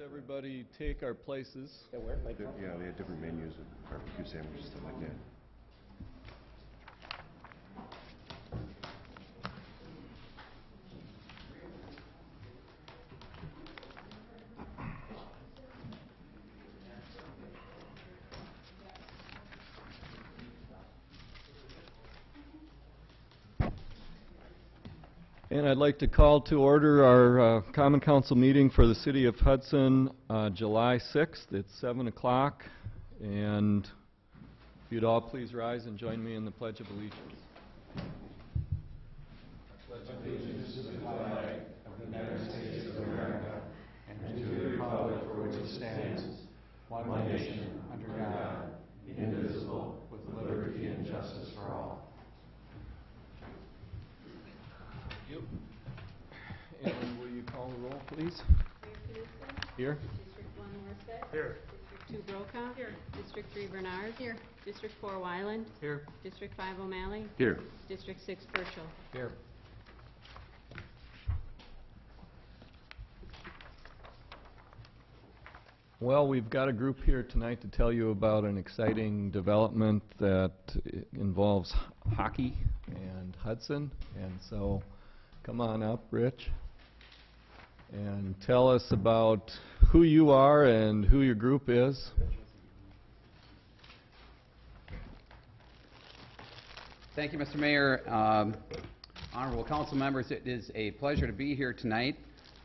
everybody take our places. Yeah, they had different menus of barbecue sandwiches, stuff like that. And I'd like to call to order our Common Council meeting for the City of Hudson, July 6th. It's 7 o'clock. And if you'd all please rise and join me in the Pledge of Allegiance. I pledge allegiance to the flag of the United States of America and to the republic for which it stands, one nation, under God, indivisible, with liberty and justice for all. And will you call the roll, please? Mayor Knudsen? Here. District 1 Morset? Here. District 2 Brokaw? Here. District 3 Bernard? Here. District 4 Wyland? Here. District 5 O'Malley? Here. District 6 Burchell? Here. Well, we've got a group here tonight to tell you about an exciting development that involves hockey and Hudson. And so, come on up, Rich, and tell us about who you are and who your group is. Thank you, Mr. Mayor. Honorable council members, it is a pleasure to be here tonight.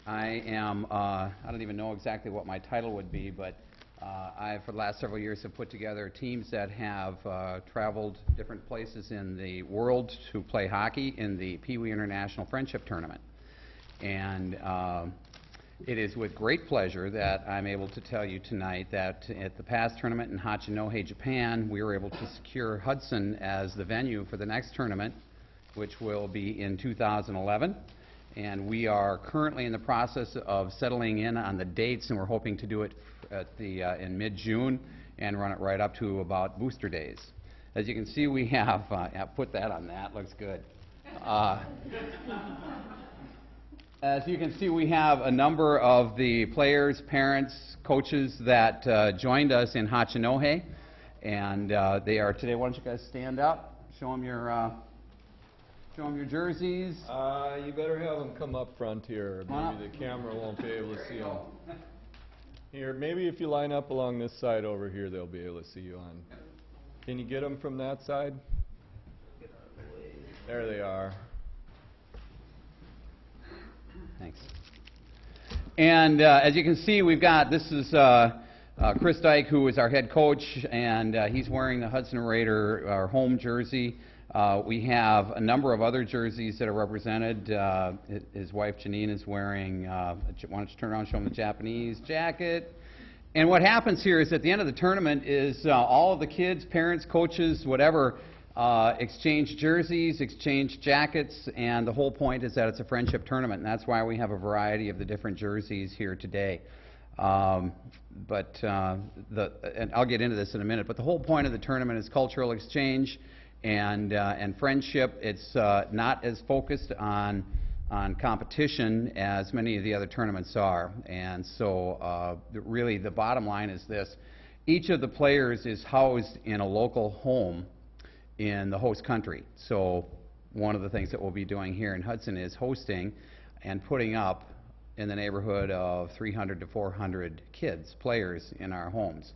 I am, I don't even know exactly what my title would be, but I, for the last several years, have put together teams that have traveled different places in the world to play hockey in the Pee Wee International Friendship Tournament. And it is with great pleasure that I'm able to tell you tonight that at the past tournament in Hachinohe, Japan, we were able to secure Hudson as the venue for the next tournament, which will be in 2011. And we are currently in the process of settling in on the dates, and we're hoping to do it at the, in mid-June and run it right up to about booster days. As you can see, we have, put that on that, looks good. As you can see, we have a number of the players, parents, coaches that joined us in Hachinohe, and they are today. Why don't you guys stand up, show them your jerseys. You better have them come up front here. Maybe the camera won't be able to see them. Here, maybe if you line up along this side over here, they'll be able to see you on. Can you get them from that side? There they are. Thanks. And as you can see, we've got, this is Chris Dyke, who is our head coach, and he's wearing the Hudson Raider, our home jersey. We have a number of other jerseys that are represented. His wife Janine is wearing, why don't you turn around and show him the Japanese jacket. And what happens here is at the end of the tournament is all of the kids, parents, coaches, whatever, exchange jerseys, exchange jackets, and the whole point is that it's a friendship tournament, and that's why we have a variety of the different jerseys here today. And I'll get into this in a minute, but the whole point of the tournament is cultural exchange and friendship. It's not as focused on competition as many of the other tournaments are. And so really the bottom line is this: each of the players is housed in a local home in the host country. So one of the things that we'll be doing here in Hudson is hosting and putting up in the neighborhood of 300 to 400 kids, players in our homes.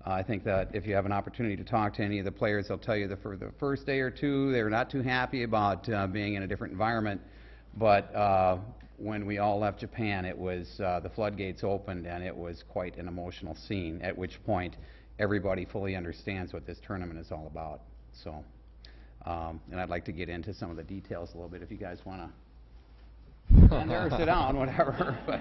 I think that if you have an opportunity to talk to any of the players, they'll tell you that for the first day or two, they were not too happy about being in a different environment. But when we all left Japan, it was the floodgates opened, and it was quite an emotional scene, at which point everybody fully understands what this tournament is all about. So, and I'd like to get into some of the details a little bit if you guys want to stand there or sit down, whatever. But,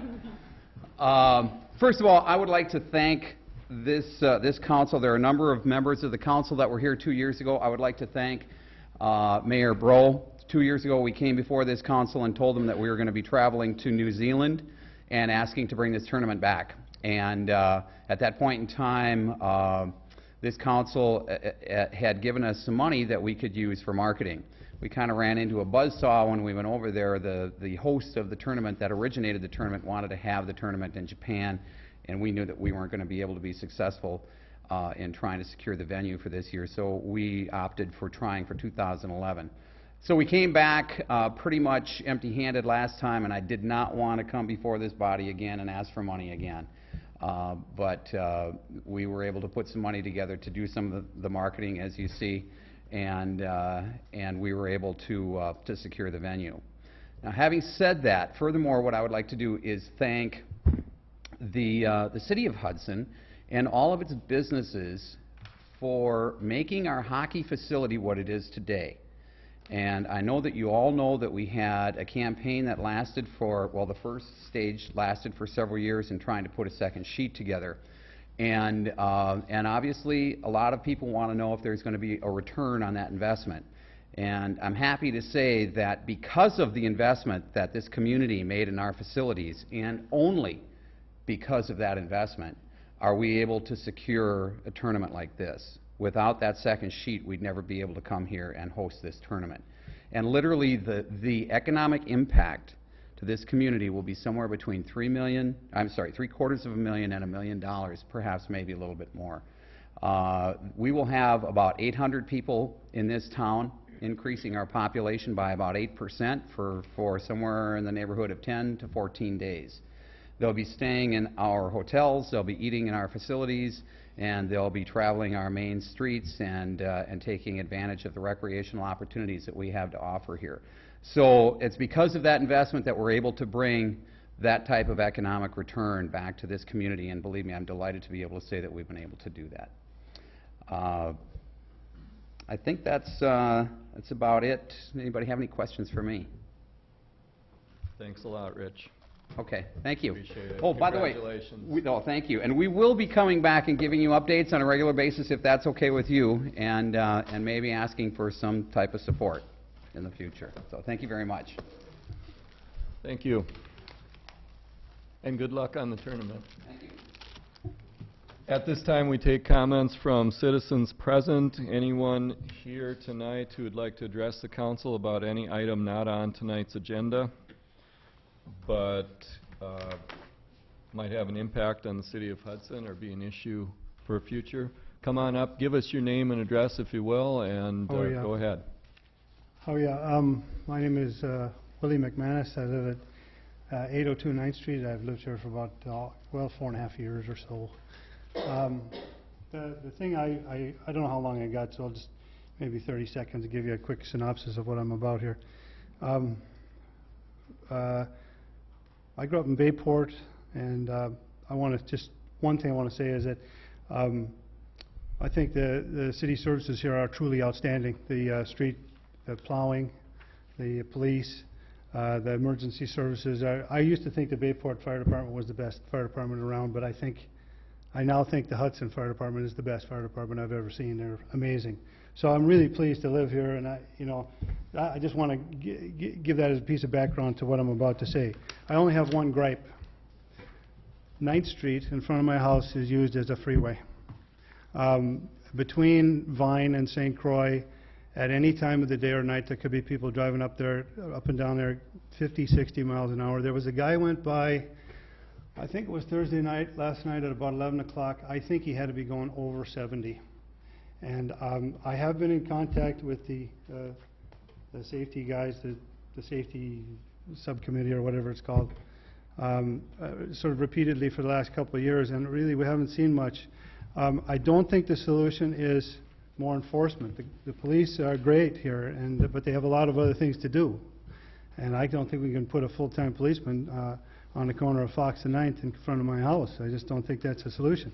first of all, I would like to thank this council. There are a number of members of the council that were here 2 years ago. I would like to thank Mayor Bro. 2 years ago we came before this council and told them that we were going to be traveling to New Zealand and asking to bring this tournament back. And at that point in time, this council had given us some money that we could use for marketing. We kind of ran into a buzzsaw when we went over there. The host of the tournament that originated the tournament wanted to have the tournament in Japan, and we knew that we weren't going to be able to be successful in trying to secure the venue for this year, so we opted for trying for 2011. So we came back pretty much empty-handed last time, and I did not want to come before this body again and ask for money again. But we were able to put some money together to do some of the marketing, as you see, and we were able to secure the venue. Now, having said that, furthermore, what I would like to do is thank the City of Hudson and all of its businesses for making our hockey facility what it is today. And I know that you all know that we had a campaign that lasted for, well, the first stage lasted for several years in trying to put a second sheet together. And obviously, a lot of people want to know if there's going to be a return on that investment. And I'm happy to say that because of the investment that this community made in our facilities, and only because of that investment, are we able to secure a tournament like this. Without that second sheet, we'd never be able to come here and host this tournament. And literally, the economic impact to this community will be somewhere between $3.25 million and $1 million, perhaps maybe a little bit more. We will have about 800 people in this town, increasing our population by about 8% for somewhere in the neighborhood of 10 to 14 days. They'll be staying in our hotels, they'll be eating in our facilities, and they'll be traveling our main streets and taking advantage of the recreational opportunities that we have to offer here. So it's because of that investment that we're able to bring that type of economic return back to this community, and believe me, I'm delighted to be able to say that we've been able to do that. I think that's about it. Anybody have any questions for me? Thanks a lot, Rich. Okay, thank you. Appreciate it. Oh, by the way, Congratulations. thank you. And we will be coming back and giving you updates on a regular basis if that's okay with you, and maybe asking for some type of support in the future. So thank you very much. Thank you. And good luck on the tournament. Thank you. At this time, we take comments from citizens present. Anyone here tonight who would like to address the council about any item not on tonight's agenda, but might have an impact on the city of Hudson or be an issue for future, come on up, give us your name and address, if you will, and go ahead. Oh, yeah. My name is Willie McManus. I live at 802 9th Street. I've lived here for about, 4.5 years or so. The thing, I don't know how long I got, so I'll just maybe 30 seconds to give you a quick synopsis of what I'm about here. I grew up in Bayport, and I want to just, one thing I want to say is that I think the city services here are truly outstanding. The street, the plowing, the police, the emergency services. I used to think the Bayport Fire Department was the best fire department around, but I now think the Hudson Fire Department is the best fire department I've ever seen. They're amazing. So I'm really pleased to live here, and I just want to give that as a piece of background to what I'm about to say. I only have one gripe. 9th Street in front of my house is used as a freeway. Between Vine and St. Croix, at any time of the day or night, there could be people driving up and down there 50, 60 miles an hour. There was a guy went by, I think it was Thursday night, last night at about 11 o'clock. I think he had to be going over 70. And I have been in contact with the safety guys, the safety subcommittee or whatever it's called, sort of repeatedly for the last couple of years, and really we haven't seen much. I don't think the solution is more enforcement. The police are great here, but they have a lot of other things to do. And I don't think we can put a full-time policeman on the corner of Fox and 9th in front of my house. I just don't think that's a solution.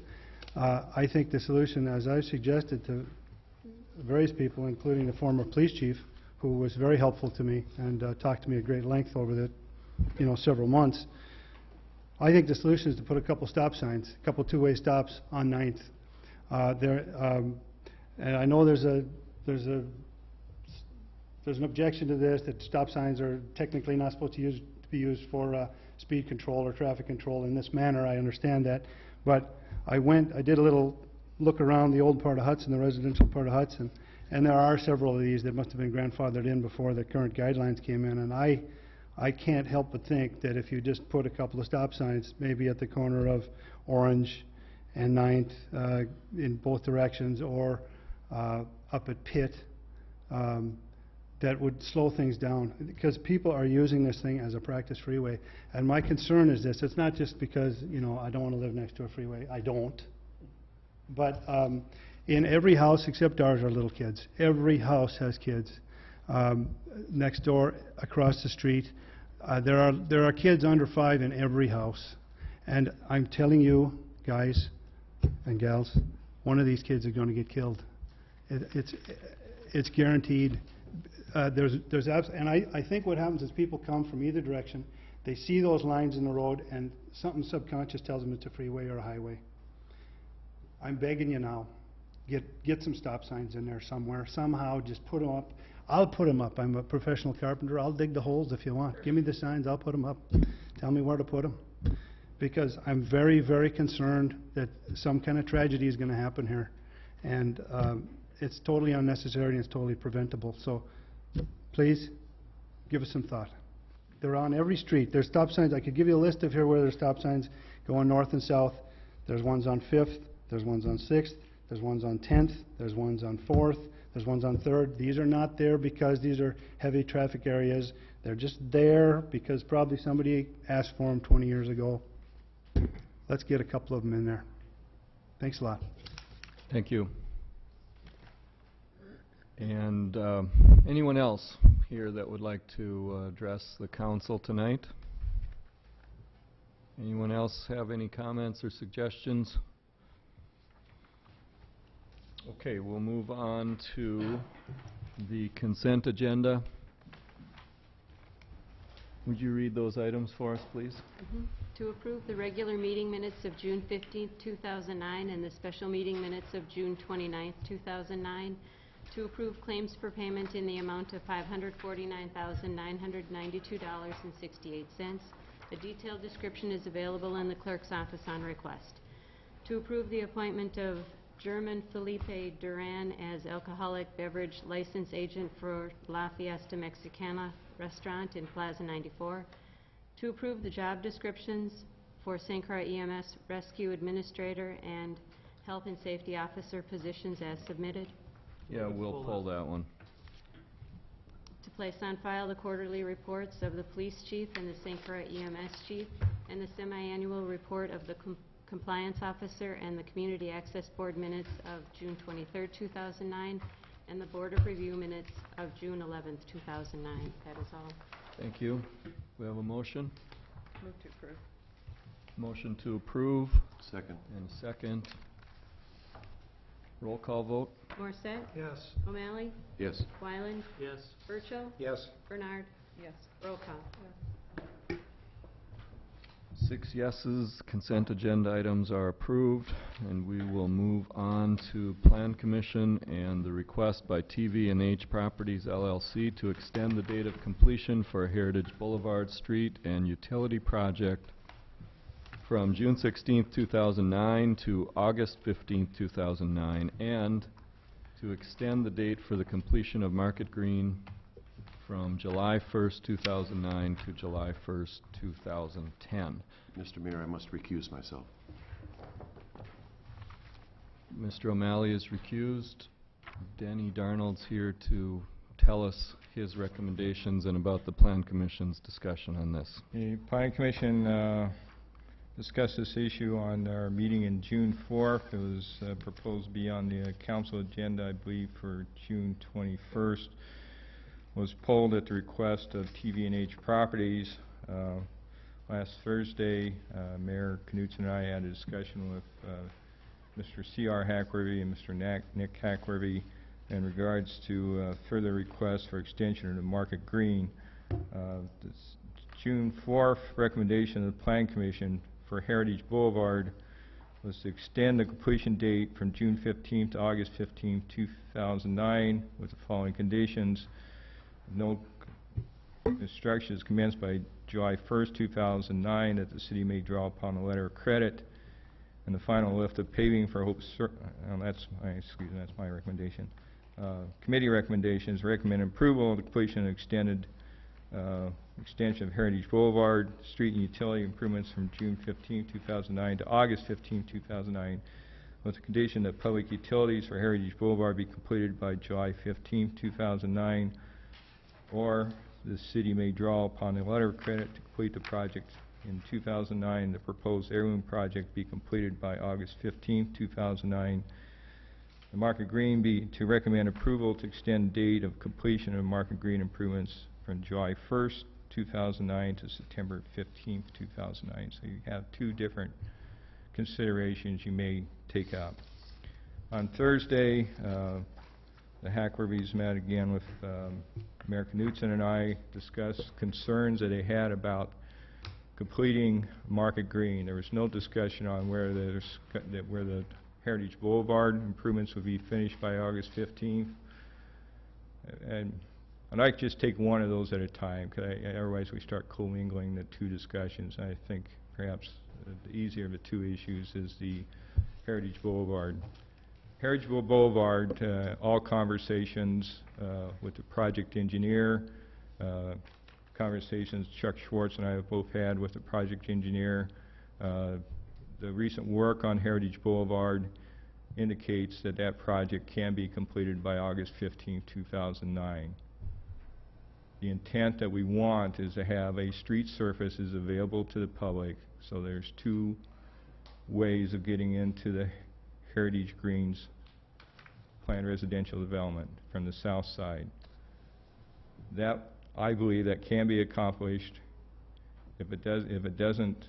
I think the solution, as I suggested to various people, including the former police chief, who was very helpful to me and talked to me at great length over the several months, I think the solution is to put a couple stop signs, a couple two-way stops on 9th. And I know there's an objection to this, that stop signs are technically not supposed to be used for speed control or traffic control in this manner. I understand that, but I did a little look around the old part of Hudson, the residential part of Hudson, and there are several of these that must have been grandfathered in before the current guidelines came in, and I can't help but think that if you just put a couple of stop signs, maybe at the corner of Orange and Ninth, in both directions, or up at Pitt, that would slow things down, because people are using this thing as a practice freeway. And my concern is this: it's not just because, you know, I don't want to live next to a freeway. I don't. But in every house except ours are little kids. Every house has kids. Next door, across the street, there are kids under 5 in every house. And I'm telling you, guys and gals, one of these kids are going to get killed. It's guaranteed. And I think what happens is people come from either direction, they see those lines in the road, and something subconscious tells them it's a freeway or a highway. I'm begging you now, get some stop signs in there somewhere, somehow, just put them up. I'll put them up. I'm a professional carpenter. I'll dig the holes if you want. Give me the signs, I'll put them up. Tell me where to put them. Because I'm very, very concerned that some kind of tragedy is going to happen here. And it's totally unnecessary and it's totally preventable. So please, give us some thought. They're on every street. There's stop signs. I could give you a list of here where there's stop signs going north and south. There's ones on 5th. There's ones on 6th. There's ones on 10th. There's ones on 4th. There's ones on 3rd. These are not there because these are heavy traffic areas. They're just there because probably somebody asked for them 20 years ago. Let's get a couple of them in there. Thanks a lot. Thank you. And anyone else here that would like to address the council tonight? Anyone else have any comments or suggestions? Okay, we'll move on to the consent agenda. Would you read those items for us, please? To approve the regular meeting minutes of June 15th, 2009, and the special meeting minutes of June 29th, 2009. To approve claims for payment in the amount of $549,992.68. A detailed description is available in the clerk's office on request. To approve the appointment of German Felipe Duran as alcoholic beverage license agent for La Fiesta Mexicana restaurant in Plaza 94. To approve the job descriptions for St. Croix EMS Rescue Administrator and Health and Safety Officer positions as submitted. Yeah, we'll pull that one. To place on file the quarterly reports of the police chief and the St. Croix EMS chief, and the semi-annual report of the compliance officer and the Community Access Board minutes of June 23rd, 2009, and the Board of Review minutes of June 11th, 2009. That is all. Thank you. We have a motion? Move to approve. Motion to approve, Second. and a second. Roll call vote? Morissette? Yes. O'Malley? Yes. Wyland? Yes. Burchell? Yes. Bernard? Yes. Roll call. 6 yeses, consent agenda items are approved, and we will move on to Plan Commission and the request by TV&H Properties LLC to extend the date of completion for Heritage Boulevard Street and Utility Project from June 16th, 2009 to August 15th, 2009, and to extend the date for the completion of Market Green from July 1st, 2009 to July 1st, 2010. Mr. Mayor, I must recuse myself. Mr. O'Malley is recused. Denny Darnold's here to tell us his recommendations and about the Plan Commission's discussion on this. The Planning Commission discussed this issue on our meeting in June 4th. It was proposed to be on the council agenda, I believe, for June 21st. Was pulled at the request of TV&H Properties. Last Thursday, Mayor Knutson and I had a discussion with Mr. C.R. Hackworthy and Mr. Nick Hackworthy in regards to further requests for extension of the Market Green. This June 4th recommendation of the Plan Commission for Heritage Boulevard was to extend the completion date from June 15th to August 15th, 2009 with the following conditions. No construction is commenced by July 1st, 2009, that the city may draw upon a letter of credit, and the final lift of paving for Hope that's my recommendation. Committee recommendations recommend approval of the completion of extended extension of Heritage Boulevard, street and utility improvements from June 15, 2009 to August 15, 2009, with the condition that public utilities for Heritage Boulevard be completed by July 15, 2009, or the city may draw upon the letter of credit to complete the project in 2009. The proposed heirloom project be completed by August 15, 2009. The Market Green be to recommend approval to extend date of completion of Market Green improvements from July 1st, 2009 to September 15th, 2009. So you have two different considerations you may take up. On Thursday, the Hacklerbys met again with Mayor Knutson, and I discussed concerns that they had about completing Market Green. There was no discussion on where the Heritage Boulevard improvements would be finished by August 15th. And I'd like to just take one of those at a time, because otherwise we start commingling the two discussions. I think perhaps the easier of the two issues is the Heritage Boulevard. Heritage Boulevard, all conversations with the project engineer, conversations Chuck Schwartz and I have both had with the project engineer. The recent work on Heritage Boulevard indicates that that project can be completed by August 15, 2009. The intent that we want is to have a street surfaces available to the public, so there's two ways of getting into the Heritage Greens planned residential development from the south side. That, I believe, that can be accomplished. If it doesn't,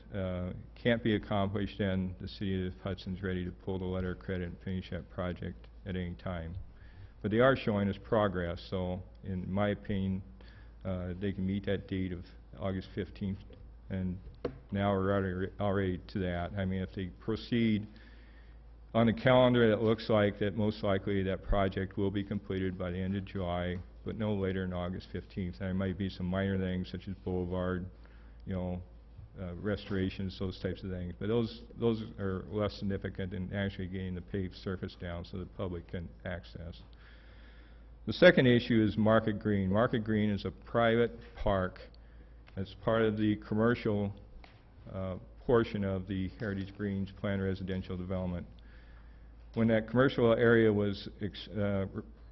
can't be accomplished, then the city of Hudson's ready to pull the letter of credit and finish that project at any time. But they are showing us progress, so in my opinion, they can meet that date of August 15th, and now we're already to that. I mean, if they proceed on the calendar, it looks like that most likely that project will be completed by the end of July, but no later than August 15th. There might be some minor things such as boulevard, you know, restorations, those types of things. But those are less significant in actually getting the paved surface down so the public can access. The second issue is Market Green. Market Green is a private park that's part of the commercial portion of the Heritage Greens planned residential development. When that commercial area was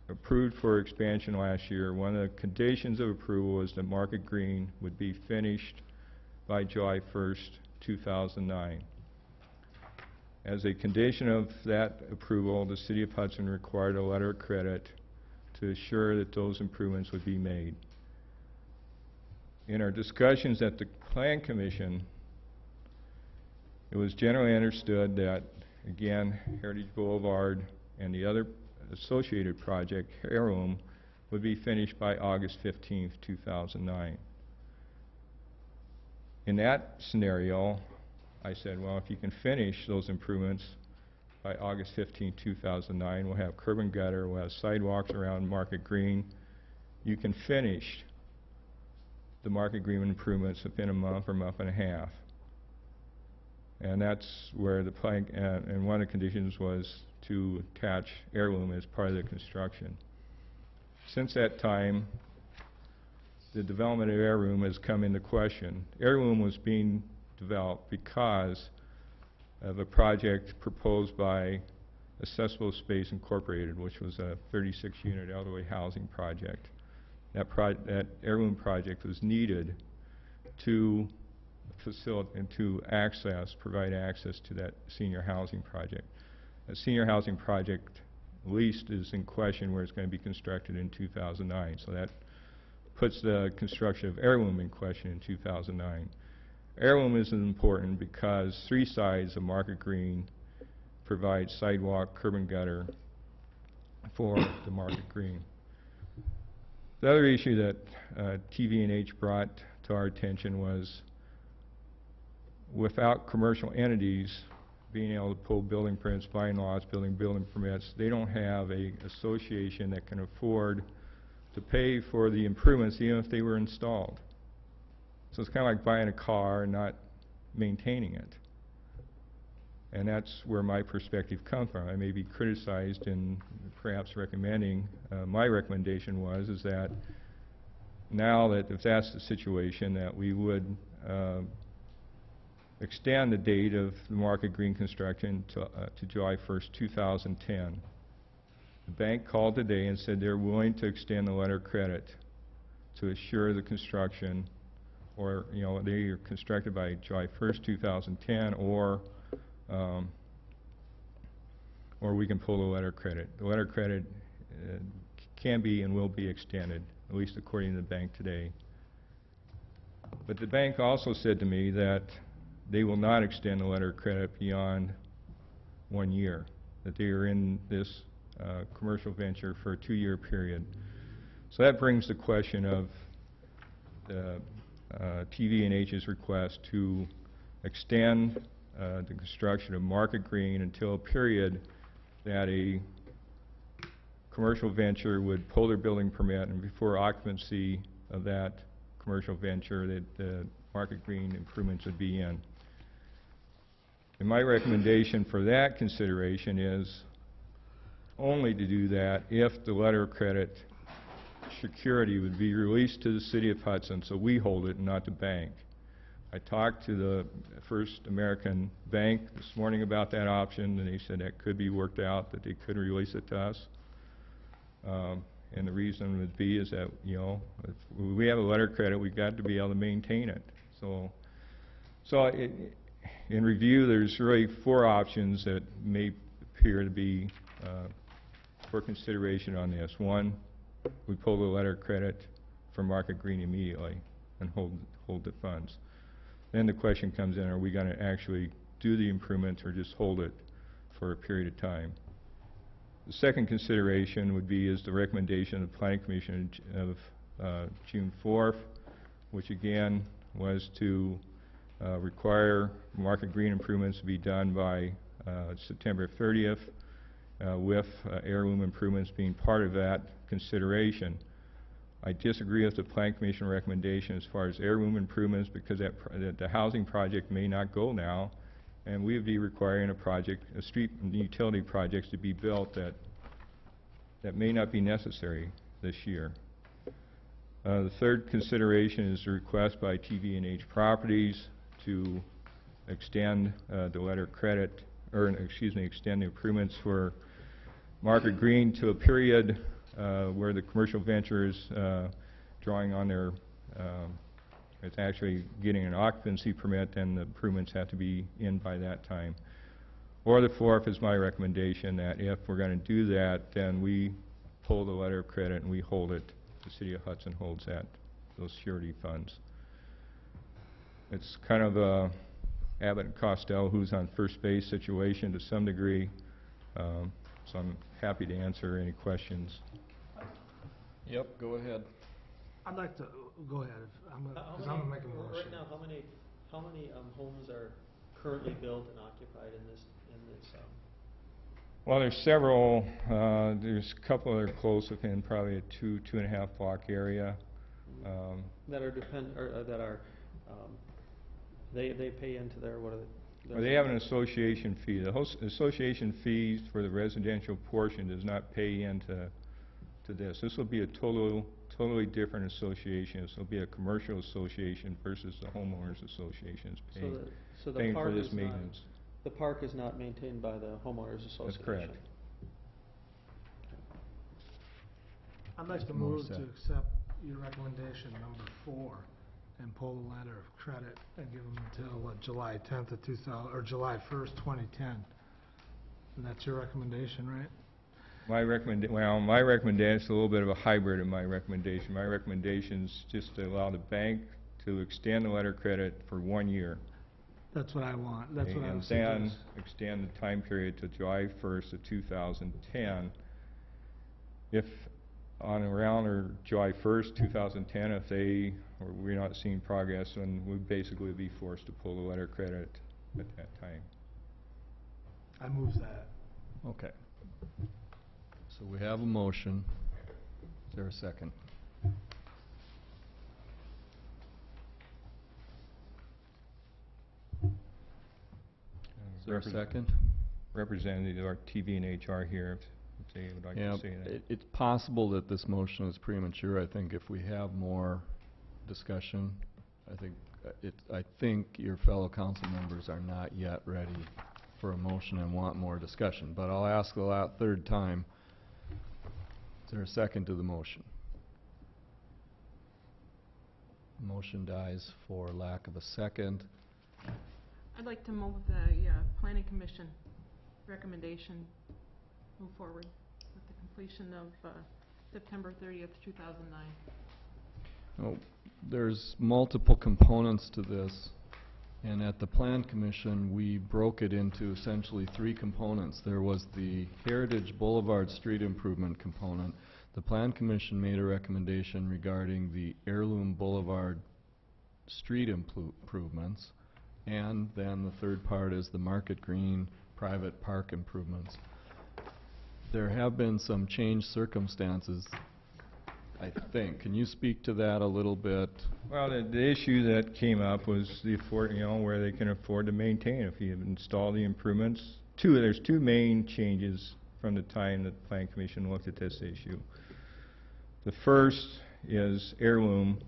approved for expansion last year, one of the conditions of approval was that Market Green would be finished by July 1st, 2009. As a condition of that approval, the City of Hudson required a letter of credit to assure that those improvements would be made. In our discussions at the Plan Commission, it was generally understood that, again, Heritage Boulevard and the other associated project, Heirloom, would be finished by August 15th, 2009. In that scenario, I said, well, if you can finish those improvements by August 15, 2009, we'll have curb and gutter, we'll have sidewalks around Market Green. You can finish the Market Green improvements within a month or month and a half. And that's where the plan, and one of the conditions was to attach Heirloom as part of the construction. Since that time, the development of Heirloom has come into question. Heirloom was being developed because of a project proposed by Accessible Space Incorporated, which was a 36-unit elderly housing project. That Heirloom project was needed to facilitate and to provide access to that senior housing project. A senior housing project least is in question where it's going to be constructed in 2009. So that puts the construction of Heirloom in question in 2009. Heirloom is important because three sides of Market Green provide sidewalk, curb and gutter for the Market Green. The other issue that TV&H brought to our attention was, without commercial entities being able to pull building permits, buying lots, building permits, they don't have a association that can afford to pay for the improvements even if they were installed. So it's kind of like buying a car and not maintaining it. And that's where my perspective comes from. I may be criticized in perhaps recommending, my recommendation is that now that if that's the situation, that we would extend the date of the Market Green construction to July 1st, 2010. The bank called today and said they're willing to extend the letter of credit to assure the construction, or, you know, they are constructed by July 1st, 2010, or we can pull the letter of credit. The letter of credit can be and will be extended, at least according to the bank today. But the bank also said to me that they will not extend the letter of credit beyond 1 year, that they are in this commercial venture for a 2-year period. So that brings the question of the TV&H's request to extend the construction of Market Green until a period that a commercial venture would pull their building permit, and before occupancy of that commercial venture, that the Market Green improvements would be in. And my recommendation for that consideration is only to do that if the letter of credit security would be released to the City of Hudson, so we hold it and not the bank. I talked to the First American Bank this morning about that option, and they said that could be worked out, that they could release it to us. And the reason would be is that, you know, if we have a letter of credit, we've got to be able to maintain it. So in review, there's really 4 options that may appear to be for consideration on this. 1, we pull the letter of credit from Market Green immediately and hold the funds. Then the question comes in, are we going to actually do the improvements or just hold it for a period of time? The second consideration would be is the recommendation of the Planning Commission of June 4th, which again was to require Market Green improvements to be done by September 30th, with heirloom improvements being part of that consideration. I disagree with the Planning Commission recommendation as far as heirloom improvements, because that the housing project may not go now, and we would be requiring a street and utility projects to be built that may not be necessary this year. The third consideration is the request by TV&H Properties to extend the letter of credit, or excuse me, extend the improvements for Market Green to a period where the commercial venture is drawing on their, it's actually getting an occupancy permit, and the improvements have to be in by that time. Or the fourth is my recommendation that if we're going to do that, then we pull the letter of credit and we hold it. The City of Hudson holds those surety funds. It's kind of a Abbott and Costello who's on first base situation to some degree, so I'm happy to answer any questions. Yep, go ahead. I'd like to go ahead, because I'm gonna make a motion. Right now, how many homes are currently built and occupied in this? Well, there's several. There's a couple that are close within probably a 2.5 block area. That are they pay into their, what are they? Well, they have an association fee. The association fees for the residential portion does not pay into this. This will be a totally different association. This will be a commercial association versus the homeowners associations paying for this maintenance. The park is not maintained by the homeowners association. That's correct. I'd like to move to accept your recommendation number 4 and pull the letter of credit and give them until July 10th of 2000 or July 1st, 2010. And that's your recommendation, right? My recommendation is a little bit of a hybrid of my recommendation. My recommendation is just to allow the bank to extend the letter of credit for 1 year. That's what I want. That's what I was And then suggesting. extend the time period to July 1st of 2010. If on around or July 1st, 2010, if we're not seeing progress, then we basically would be forced to pull the letter of credit at that time. I move that. Okay. So we have a motion. Is there a second? Is there a second? Representative of our TV and HR here, if they would like Yeah, to say that. it's possible that this motion is premature. I think if we have more discussion, I think your fellow council members are not yet ready for a motion and want more discussion. But I'll ask the third time, is there a second to the motion? Motion dies for lack of a second. I'd like to move the Planning Commission recommendation move forward with the completion of September 30th, 2009. Oh, there's multiple components to this, and at the Plan Commission we broke it into essentially three components. There was the Heritage Boulevard Street Improvement component. The Plan Commission made a recommendation regarding the Heirloom Boulevard street improvements, and then the third part is the Market Green private park improvements. There have been some changed circumstances, I think. Can you speak to that a little bit? Well, the issue that came up was where they can afford to maintain if you install the improvements. There's two main changes from the time that the Plan Commission looked at this issue. The first is Heirloom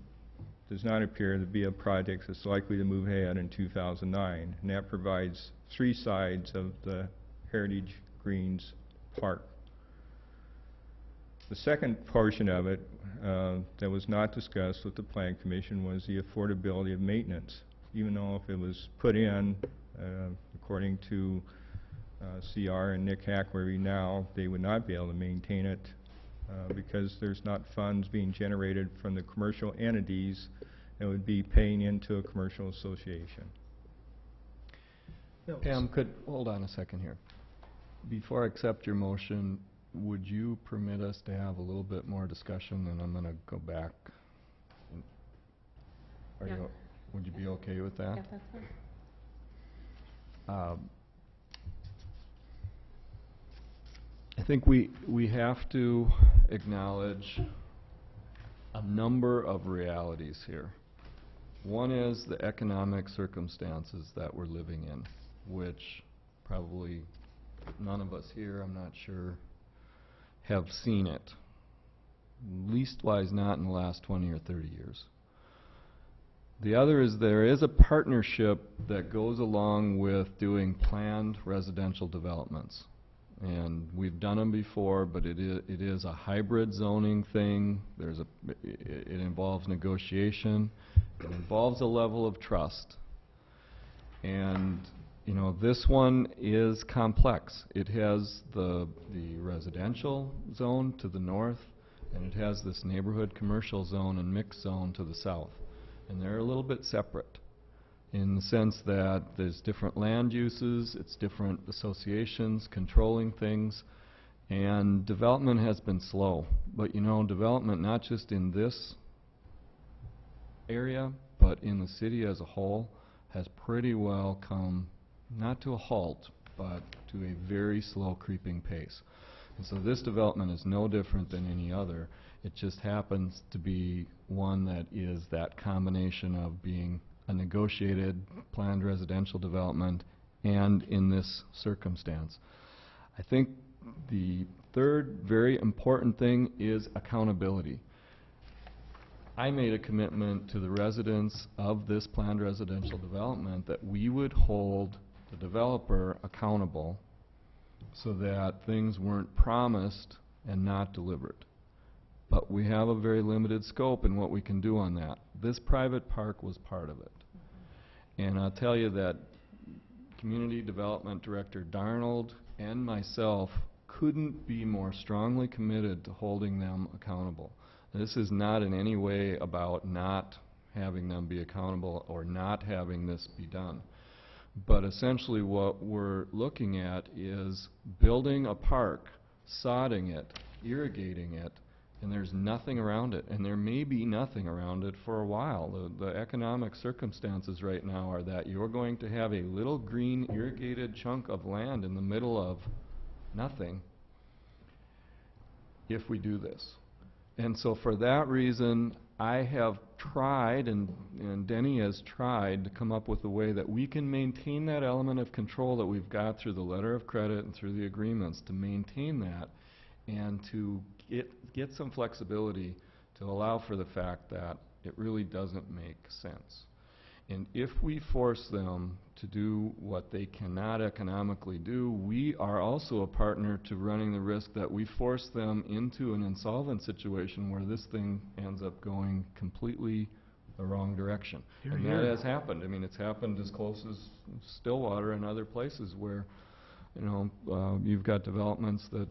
does not appear to be a project that's likely to move ahead in 2009, and that provides three sides of the Heritage Greens Park. The second portion of it that was not discussed with the Plan Commission was the affordability of maintenance. Even though if it was put in, according to CR and Nick Hackworthy now, they would not be able to maintain it because there's not funds being generated from the commercial entities that would be paying into a commercial association. Pam, hold on a second here. Before I accept your motion, would you permit us to have a little bit more discussion, and I'm going to go back? Yeah. Would you be okay with that? Yeah, that's fine. I think we have to acknowledge a number of realities here. One is the economic circumstances that we're living in, which probably none of us here, I'm not sure, have seen it. Leastwise not in the last 20 or 30 years. The other is there is a partnership that goes along with doing planned residential developments. And we've done them before, but it is a hybrid zoning thing. It involves negotiation. It involves a level of trust. And this one is complex. It has the residential zone to the north, and it has this neighborhood commercial zone and mixed zone to the south. And they're a little bit separate in the sense that there's different land uses, it's different associations controlling things, and development has been slow. But development not just in this area, but in the city as a whole, has pretty well come, not to a halt, but to a very slow creeping pace. And so this development is no different than any other. It just happens to be one that is that combination of being a negotiated planned residential development and in this circumstance. I think the third very important thing is accountability. I made a commitment to the residents of this planned residential development that we would hold the developer accountable so that things weren't promised and not delivered. But we have a very limited scope in what we can do on that. This private park was part of it. And I'll tell you that Community Development Director Darnold and myself couldn't be more strongly committed to holding them accountable. This is not in any way about not having them be accountable or not having this be done. But essentially what we're looking at is building a park, sodding it, irrigating it, and there's nothing around it, and there may be nothing around it for a while. The economic circumstances right now are that you're going to have a little green irrigated chunk of land in the middle of nothing if we do this. And so for that reason, I have tried, and Denny has tried, to come up with a way that we can maintain that element of control that we've got through the letter of credit and through the agreements, to maintain that and to get some flexibility to allow for the fact that it really doesn't make sense. And if we force them to do what they cannot economically do, we are also a partner to running the risk that we force them into an insolvent situation where this thing ends up going completely the wrong direction. Hear, And hear. that has happened. I mean, it's happened as close as Stillwater and other places where, you know, you've got developments that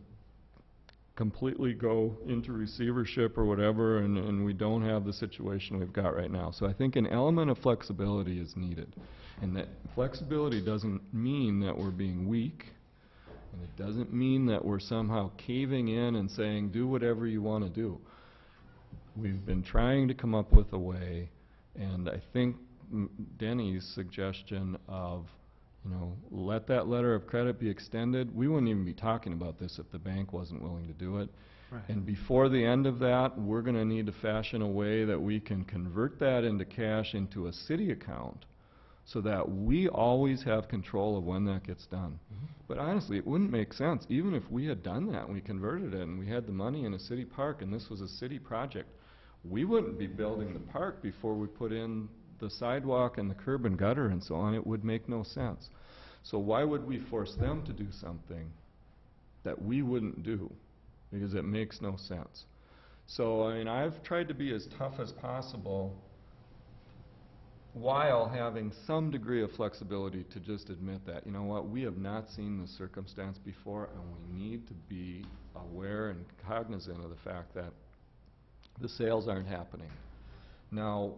completely go into receivership or whatever, and we don't have the situation we've got right now. So I think an element of flexibility is needed. And that flexibility doesn't mean that we're being weak, and it doesn't mean that we're somehow caving in and saying, do whatever you want to do. We've been trying to come up with a way, and I think Denny's suggestion of, you know, let that letter of credit be extended, we wouldn't even be talking about this if the bank wasn't willing to do it. Right. And before the end of that, we're going to need to fashion a way that we can convert that into cash into a city account so that we always have control of when that gets done. But honestly, it wouldn't make sense, even if we had done that and we converted it and we had the money in a city park and this was a city project, we wouldn't be building the park before we put in the sidewalk and the curb and gutter and so on. It would make no sense. So why would we force them to do something that we wouldn't do? Because it makes no sense. So, I mean, I've tried to be as tough as possible while having some degree of flexibility to just admit that, you know what, we have not seen this circumstance before, and we need to be aware and cognizant of the fact that the sales aren't happening. Now,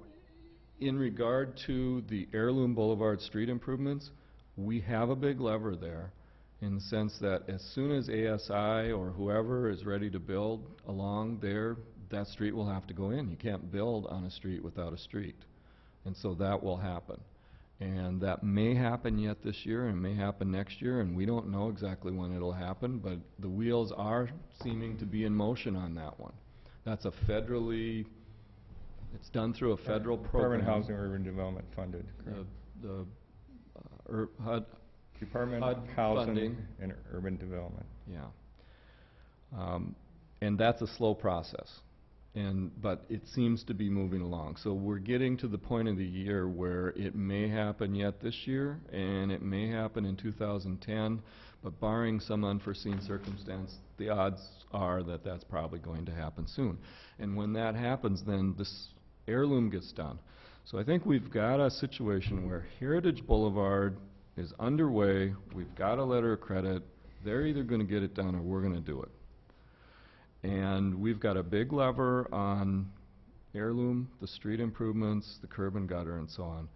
in regard to the Heirloom Boulevard street improvements, we have a big lever there in the sense that as soon as ASI or whoever is ready to build along there, that street will have to go in. You can't build on a street without a street. And so that will happen. And that may happen yet this year and may happen next year, and we don't know exactly when it'll happen, but the wheels are seeming to be in motion on that one. That's a federally, it's done through a federal program. Department of Housing and Urban Development funded. HUD Department HUD of Housing funding. and Urban Development. Yeah. And that's a slow process. But it seems to be moving along. So we're getting to the point of the year where it may happen yet this year, and it may happen in 2010, but barring some unforeseen circumstance, the odds are that that's probably going to happen soon. And when that happens, then this Heirloom gets done. So I think we've got a situation where Heritage Boulevard is underway, we've got a letter of credit, they're either going to get it done or we're going to do it. And we've got a big lever on Heirloom, the street improvements, the curb and gutter, and so on.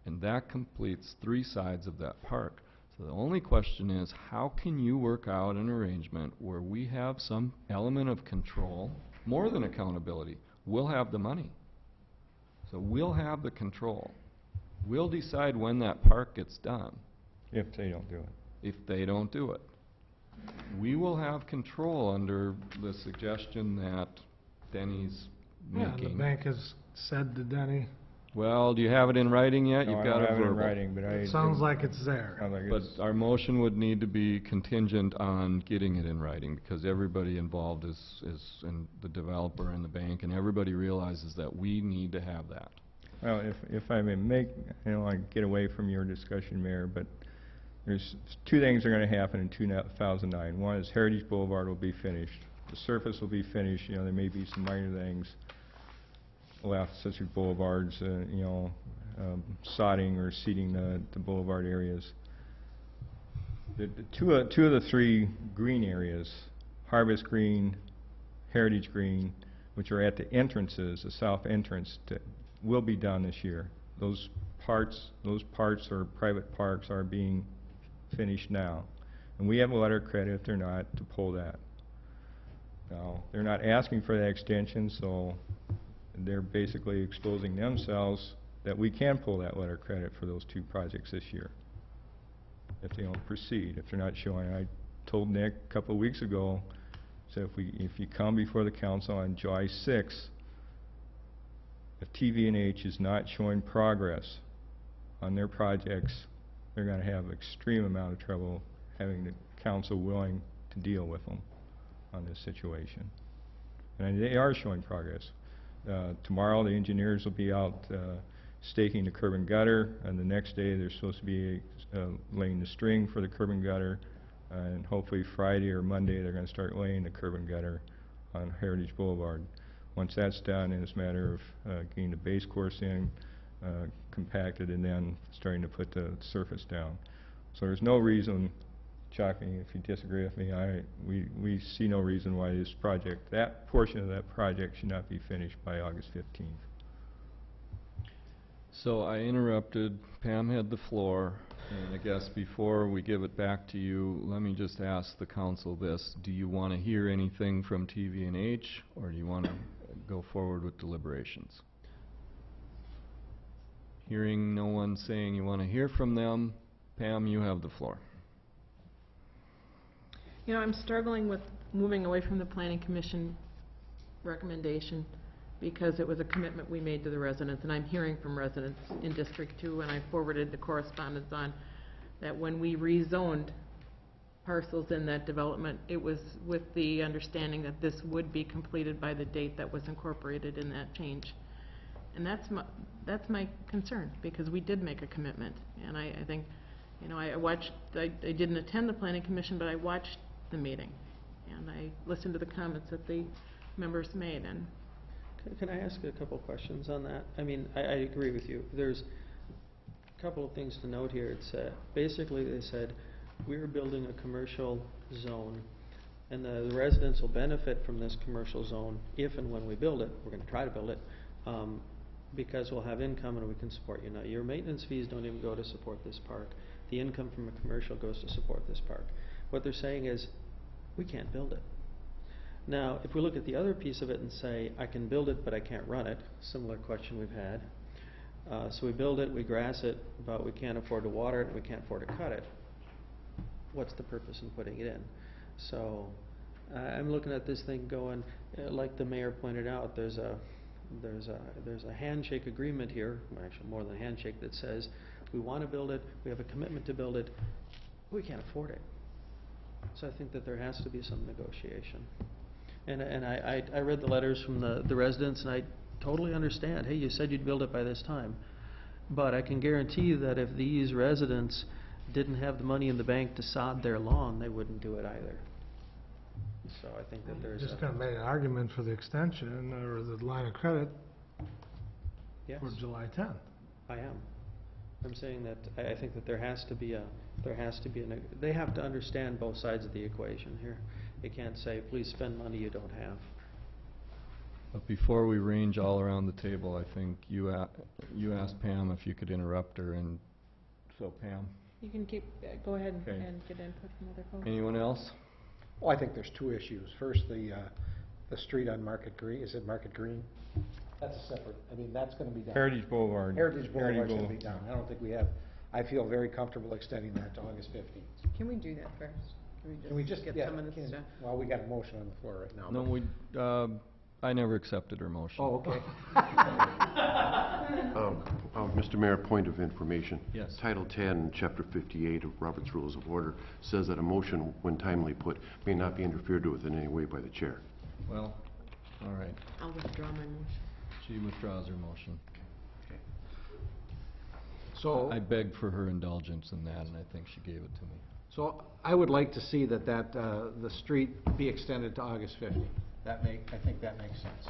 And that completes 3 sides of that park. So the only question is, how can you work out an arrangement where we have some element of control, more than accountability? We'll have the money. So we'll have the control. We'll decide when that park gets done. If they don't do it. If they don't do it. We will have control under the suggestion that Denny's Yeah, and making. the bank has said to Denny, Well, do you have it in writing yet? No, You've I got don't a have it in verbal. writing, but it sounds like it's there. sounds like But it's- our motion would need to be contingent on getting it in writing, because everybody involved is and the developer and the bank, and everybody realizes that we need to have that. Well, if I may make, I don't want to get away from your discussion, Mayor, but there's 2 things that are going to happen in 2009. One is Heritage Boulevard will be finished. The surface will be finished. You know, there may be some minor things left, such as boulevards, you know, sodding or seeding the boulevard areas. The two of the 3 green areas, Harvest Green, Heritage Green, which are at the entrances, the south entrance, will be done this year. Those parts or private parks are being finished now. And we have a letter of credit, if they're not, to pull that. Now, they're not asking for that extension, so they're basically exposing themselves that we can pull that letter of credit for those 2 projects this year if they don't proceed, if they're not showing. I told Nick a couple of weeks ago, said if you come before the council on July 6th, if TV&H is not showing progress on their projects, they're going to have extreme amount of trouble having the council willing to deal with them. on this situation. And they are showing progress. Tomorrow, the engineers will be out staking the curb and gutter, and the next day, they're supposed to be laying the string for the curb and gutter, and hopefully Friday or Monday, they're going to start laying the curb and gutter on Heritage Boulevard. Once that's done, it's a matter of getting the base course in, compacted, and then starting to put the surface down. So there's no reason, Chuck, if you disagree with me, we see no reason why this project, that portion of that project, should not be finished by August 15th. So I interrupted, Pam had the floor, and I guess before we give it back to you, let me just ask the council this. Do you want to hear anything from TV&H, or do you want to go forward with deliberations? Hearing no one saying you want to hear from them, Pam, you have the floor. You know, I'm struggling with moving away from the Planning Commission recommendation because it was a commitment we made to the residents, and I'm hearing from residents in District 2, and I forwarded the correspondence on, that when we rezoned parcels in that development, it was with the understanding that this would be completed by the date that was incorporated in that change. And that's my concern, because we did make a commitment. And I think, you know, I didn't attend the Planning Commission, but I watched the meeting, and I listened to the comments that the members made. And Can I ask a couple questions on that? I mean, I agree with you. There's a couple of things to note here. It's basically they said we're building a commercial zone, and the residents will benefit from this commercial zone if and when we build it. We're going to try to build it because we'll have income and we can support you. Now, your maintenance fees don't even go to support this park. The income from a commercial goes to support this park. What they're saying is we can't build it. Now, if we look at the other piece of it and say, I can build it, but I can't run it, similar question we've had. So we build it, we grass it, but we can't afford to water it, and we can't afford to cut it. What's the purpose in putting it in? So I'm looking at this thing going, like the mayor pointed out, there's a handshake agreement here, well, actually more than a handshake, that says we want to build it, we have a commitment to build it, we can't afford it. So I think that there has to be some negotiation. And I read the letters from the residents, and I totally understand. Hey, you said you'd build it by this time. But I can guarantee you that if these residents didn't have the money in the bank to sod their lawn, they wouldn't do it either. So I think that there's Just kind of made an argument for the extension or the line of credit yes, for July 10th. I am. I'm saying that I think that there has to be they have to understand both sides of the equation here. They can't say, please spend money you don't have. But before we range all around the table, I think you asked Pam if you could interrupt her, and so Pam. you can go ahead Okay. and get input from other folks. Anyone else? Well, I think there's two issues. First, the street on Market Green, is it Market Green? That's a separate, I mean, that's going to be done. Heritage Boulevard. Heritage Boulevard's going to be done. I don't think we have, I feel very comfortable extending that to August 15th. Can we do that first? Can we just get yeah, some of this stuff? Well, we got a motion on the floor right now. No, I never accepted her motion. Oh, okay. Mr. Mayor, point of information. Yes. Title 10, Chapter 58 of Robert's Rules of Order says that a motion, when timely put, may not be interfered with in any way by the chair. Well, all right. I'll withdraw my motion. She withdraws her motion. So I begged for her indulgence in that, and I think she gave it to me. So I would like to see that the street be extended to August 15th. I think that makes sense.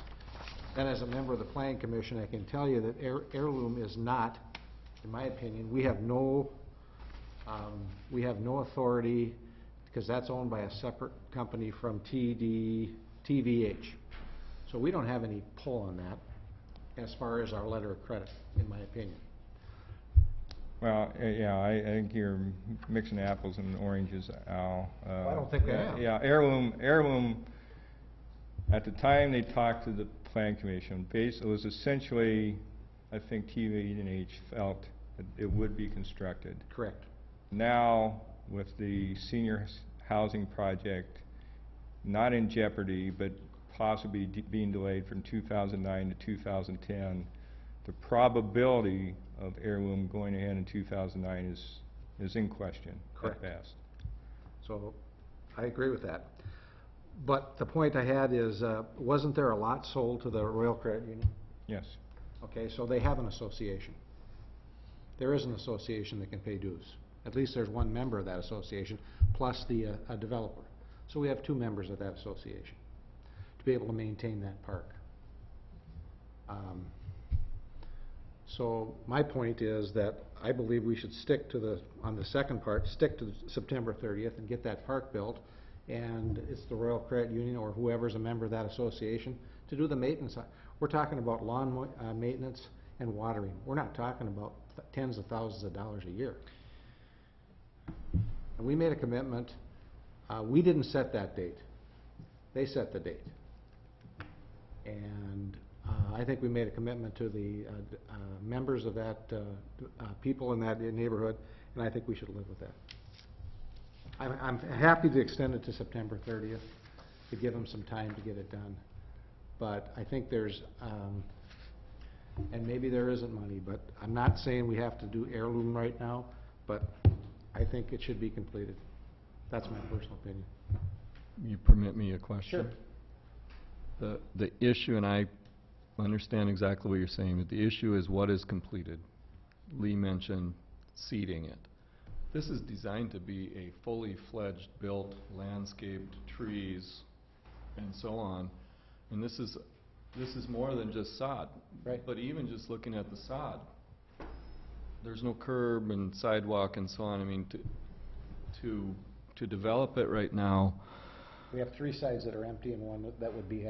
And as a member of the Planning Commission, I can tell you that Heirloom is not, in my opinion, we have no authority, because that's owned by a separate company from TVH. So we don't have any pull on that as far as our letter of credit, in my opinion. Well, yeah, I think you're mixing apples and oranges, Al. I don't think I am. Yeah, Heirloom, at the time they talked to the Plan Commission, it was essentially, I think TV&H felt that it would be constructed. Correct. Now, with the senior housing project not in jeopardy, but possibly being delayed from 2009 to 2010, the probability of Heirloom going ahead in 2009 is in question. Correct. At best. So I agree with that. But the point I had is, wasn't there a lot sold to the Royal Credit Union? Yes. Okay, so they have an association. There is an association that can pay dues. At least there's one member of that association, plus the a developer. So we have two members of that association to be able to maintain that park. So my point is that I believe we should stick to the, on the second part, stick to September 30th and get that park built. And it's the Royal Credit Union or whoever's a member of that association to do the maintenance. We're talking about lawn maintenance and watering. We're not talking about tens of thousands of dollars a year. And we made a commitment. We didn't set that date. They set the date. And I think we made a commitment to the members of that, people in that neighborhood, and I think we should live with that. I'm happy to extend it to September 30th to give them some time to get it done. But I think there's, and maybe there isn't money, but I'm not saying we have to do heirloom right now, but I think it should be completed. That's my personal opinion. You permit me a question? Sure. The issue, and I understand exactly what you're saying, but the issue is what is completed. Lee mentioned seeding it. This is designed to be a fully fledged, built, landscaped, trees, and so on. And this is more than just sod. Right. But even just looking at the sod, there's no curb and sidewalk and so on. I mean, to develop it right now, We have three sides that are empty and one that would be,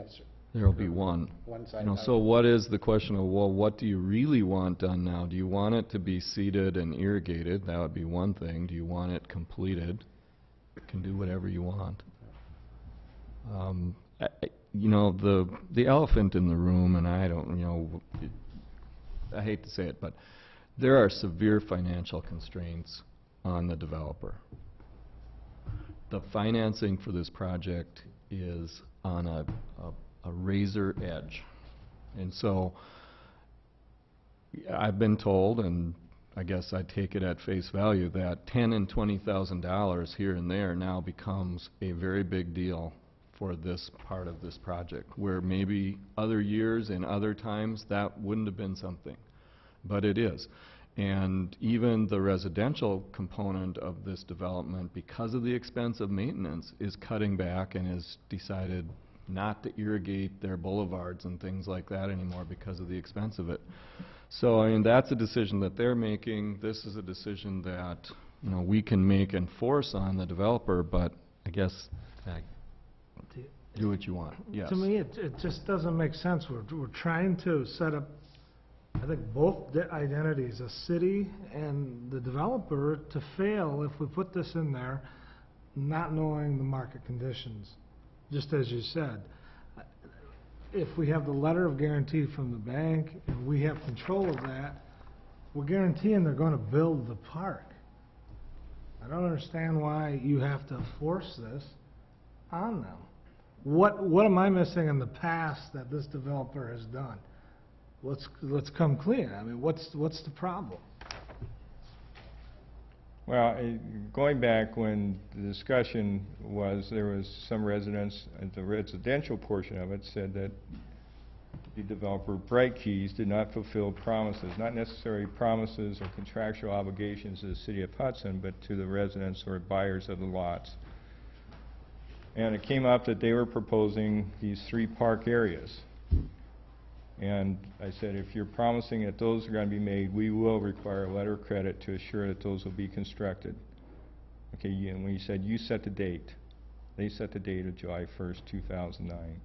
there'll be one. one You side. know, so what is the question of, well, what do you really want done now? Do you want it to be seeded and irrigated? That would be one thing. Do you want it completed? You can do whatever you want. You know, the elephant in the room, and I don't, you know, I hate to say it, but there are severe financial constraints on the developer. The financing for this project is on a razor edge. And so I've been told, and I guess I take it at face value, that $10,000 and $20,000 here and there now becomes a very big deal for this part of this project, where maybe other years and other times that wouldn't have been something, but it is. And even the residential component of this development, because of the expense of maintenance, is cutting back and has decided not to irrigate their boulevards and things like that anymore because of the expense of it. So, I mean, that's a decision that they're making. This is a decision that, you know, we can make and force on the developer, but I guess, do what you want. Yes. To me, it just doesn't make sense. We're trying to set up, I think, both identities, a city and the developer, to fail if we put this in there not knowing the market conditions, just as you said. If we have the letter of guarantee from the bank and we have control of that, we're guaranteeing they're going to build the park. I don't understand why you have to force this on them. What am I missing in the past that this developer has done? Let's come clean. I mean, what's the problem? Well, going back when the discussion was, there was some residents at the residential portion of it said that the developer, Bright Keys, did not fulfill promises, not necessarily promises or contractual obligations to the city of Hudson, but to the residents or buyers of the lots. And it came up that they were proposing these 3 park areas. And I said, if you're promising that those are going to be made, we will require a letter of credit to assure that those will be constructed. Okay, and when you said you set the date, they set the date of July 1st, 2009.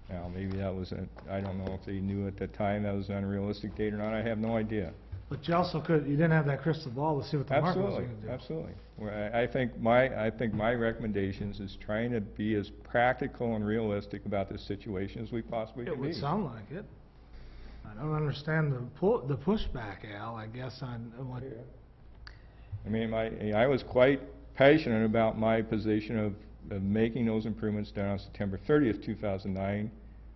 Now, maybe that was, I don't know if they knew at the time that was an unrealistic date or not. I have no idea. But you also you didn't have that crystal ball to see what the market was going to do. Absolutely. Well, I think my recommendations is trying to be as practical and realistic about this situation as we possibly can be. It would sound like it. I don't understand the pushback, Al, I guess, on what... I mean, I was quite passionate about my position of making those improvements done on September 30th, 2009,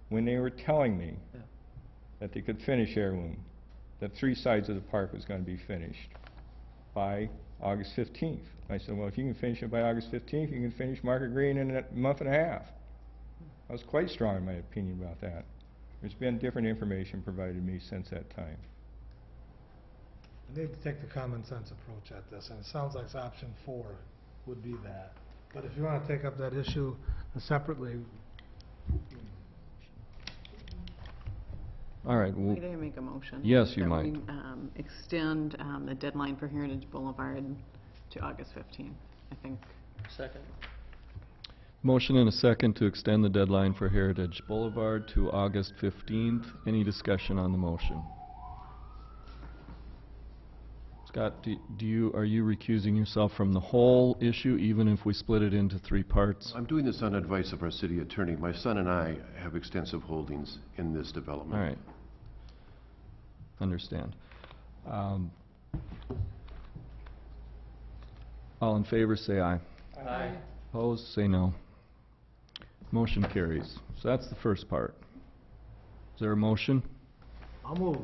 when they were telling me that they could finish Heirloom, that 3 sides of the park was going to be finished by August 15th. I said, well, if you can finish it by August 15th, you can finish Market Green in a month and a half. I was quite strong in my opinion about that. There's been different information provided to me since that time. I need to take the common sense approach at this, and it sounds like option 4 would be that. But if you want to take up that issue separately, All right, well, Might I make a motion? yes, you that might. we, extend the deadline for Heritage Boulevard to August 15th, I think. Second. Motion and a second to extend the deadline for Heritage Boulevard to August 15th. Any discussion on the motion? Scott, are you recusing yourself from the whole issue, even if we split it into 3 parts? I'm doing this on advice of our city attorney. My son and I have extensive holdings in this development. All right. Understand. All in favor, say aye. Aye. Opposed, say no. Motion carries. So that's the first part. Is there a motion? I'll move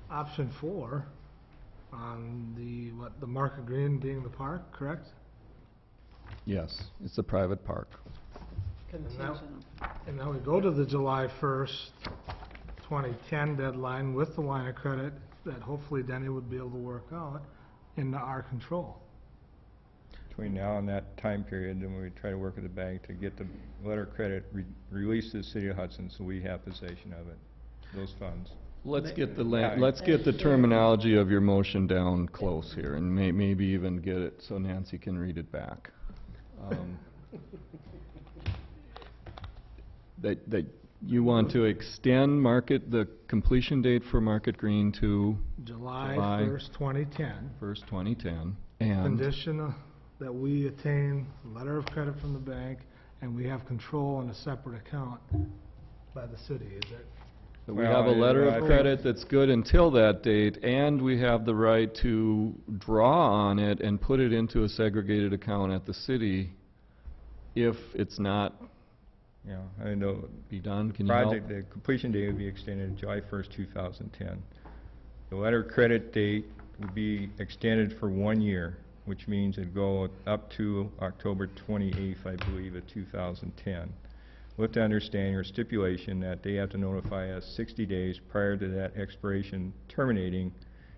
option 4 on the Market Green being the park, correct? Yes, it's a private park. Contingent. And now we go to the July 1st, 2010 deadline with the line of credit that hopefully Denny would be able to work out into our control. Between now and that time period, then we try to work with the bank to get the letter of credit released to the city of Hudson so we have possession of it, those funds. Let's get the Yeah. let's get the terminology of your motion down close here, and maybe even get it so Nancy can read it back. That you want to extend the completion date for Market Green to July July 1st, 2010. 1st, 2010, and Condition that we attain letter of credit from the bank and we have control in a separate account by the city, is it? that we Well, have a letter I of think- credit that's good until that date, and we have the right to draw on it and put it into a segregated account at the city if it's not Yeah, I know. be done. Can you help? Project, the completion date would be extended to July 1st, 2010. The letter of credit date would be extended for 1 year, which means it'd go up to October 28th, I believe, of 2010. With the understanding or stipulation that they have to notify us 60 days prior to that expiration terminating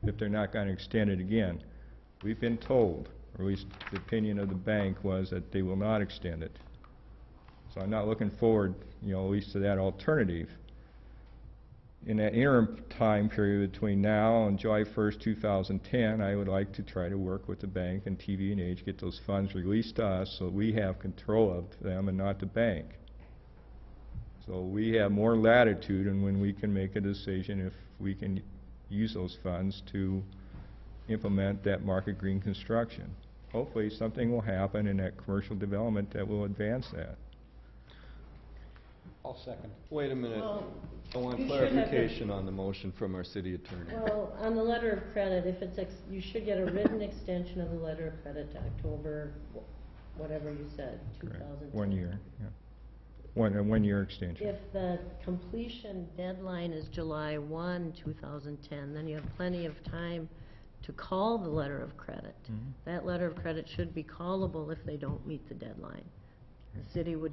if they're not going to extend it again. We've been told, or at least the opinion of the bank was that they will not extend it. So I'm not looking forward, at least to that alternative. In that interim time period between now and July 1st, 2010, I would like to try to work with the bank and TV&H, get those funds released to us so we have control of them and not the bank. So we have more latitude in when we can make a decision if we can use those funds to implement that Market Green construction. Hopefully something will happen in that commercial development that will advance that. I'll second. Wait a minute. Well, I want you should have clarification on the motion from our city attorney. Well, on the letter of credit, if it's, you should get a written extension of the letter of credit to October, whatever you said, Correct. 2010. 1 year, yeah. A 1 year extension. If the completion deadline is July 1, 2010, then you have plenty of time to call the letter of credit. Mhm. That letter of credit should be callable if they don't meet the deadline. The city would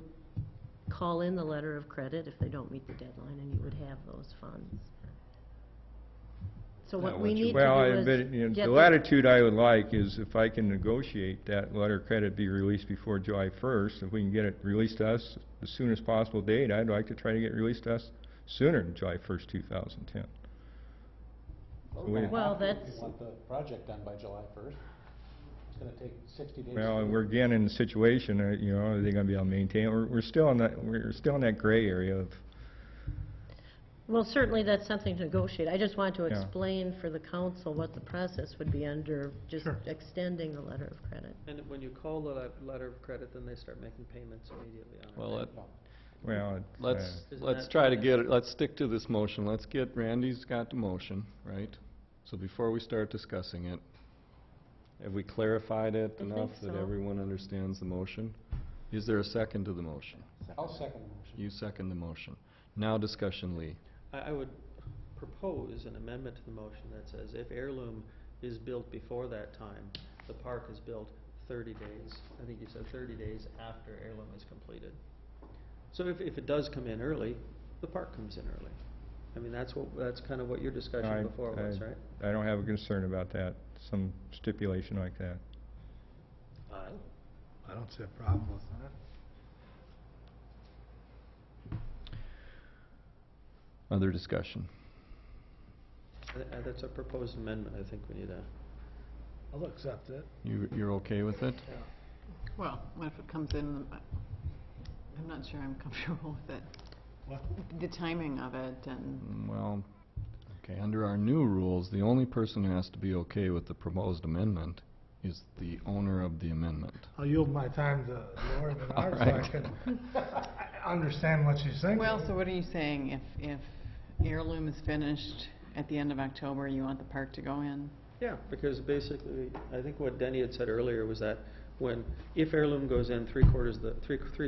call in the letter of credit if they don't meet the deadline, and you would have those funds. So Yeah, what we what you- need to Well, do I is bet, get the latitude I would like is if I can negotiate that letter of credit be released before July 1st, if we can get it released to us the soonest possible date, I'd like to try to get it released to us sooner than July 1st, 2010. Well, If that's- you want the project done by July 1st, it's gonna take 60 days. Well, to and do we're it. again in the situation, are they gonna be able to maintain it? We're still in that gray area of, Well, certainly that's something to negotiate. I just want to Yeah. explain for the council what the process would be under just Sure. extending the letter of credit. And when you call the letter of credit, then they start making payments immediately on it. Well, right? let's Isn't try to that- get it, let's stick to this motion. Let's get, Randy's got the motion, right? So before we start discussing it, have we clarified it I think enough that so. everyone understands the motion? Is there a second to the motion? I'll second the motion. You second the motion. Now discussion, Lee. I would propose an amendment to the motion that says if Heirloom is built before that time, the park is built 30 days. I think you said 30 days after Heirloom is completed. So if it does come in early, the park comes in early. I mean, that's kind of what your discussion before was, right? I don't have a concern about that, some stipulation like that. I don't see a problem with that. Other discussion? That's a proposed amendment, I think we need a... I'll accept it. You're okay with it? Well, what if it comes in, I'm not sure I'm comfortable with it. What? The timing of it and, Well, okay, under our new rules, the only person who has to be okay with the proposed amendment is the owner of the amendment. I'll yield my time to Laura Bernard so I right. can understand what she's thinking. well, so what are you saying? If Heirloom is finished at the end of October, you want the park to go in? Yeah, because basically, I think what Denny had said earlier was that if Heirloom goes in, three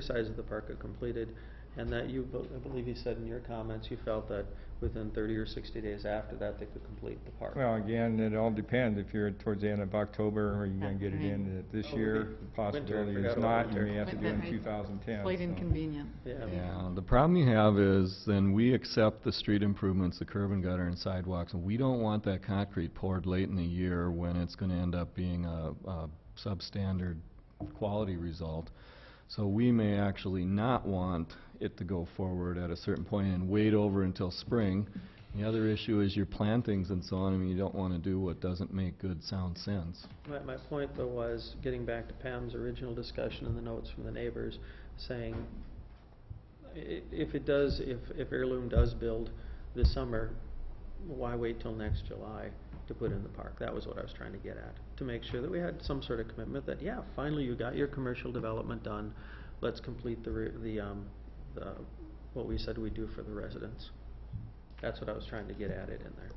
sides of the park are completed, and that I believe you said in your comments, you felt that within 30 or 60 days after that, they could complete the park. Well, again, it all depends. If you're towards the end of October, are you going to get it in this year? The possibility is forgot about not. You winter. may have to do it in Right. 2010. Quite so. inconvenient. Yeah, the problem you have is then we accept the street improvements, the curb and gutter and sidewalks, and we don't want that concrete poured late in the year when it's going to end up being a substandard quality result. So we may actually not want it to go forward at a certain point and wait over until spring. The other issue is your plantings and so on. I mean, you don't want to do what doesn't make good sound sense. My point, though, was getting back to Pam's original discussion and the notes from the neighbors, saying if Heirloom does build this summer, why wait till next July to put in the park? That was what I was trying to get at, to make sure that we had some sort of commitment that, yeah, finally you got your commercial development done. Let's complete what we said we'd do for the residents. That's what I was trying to get at it in there.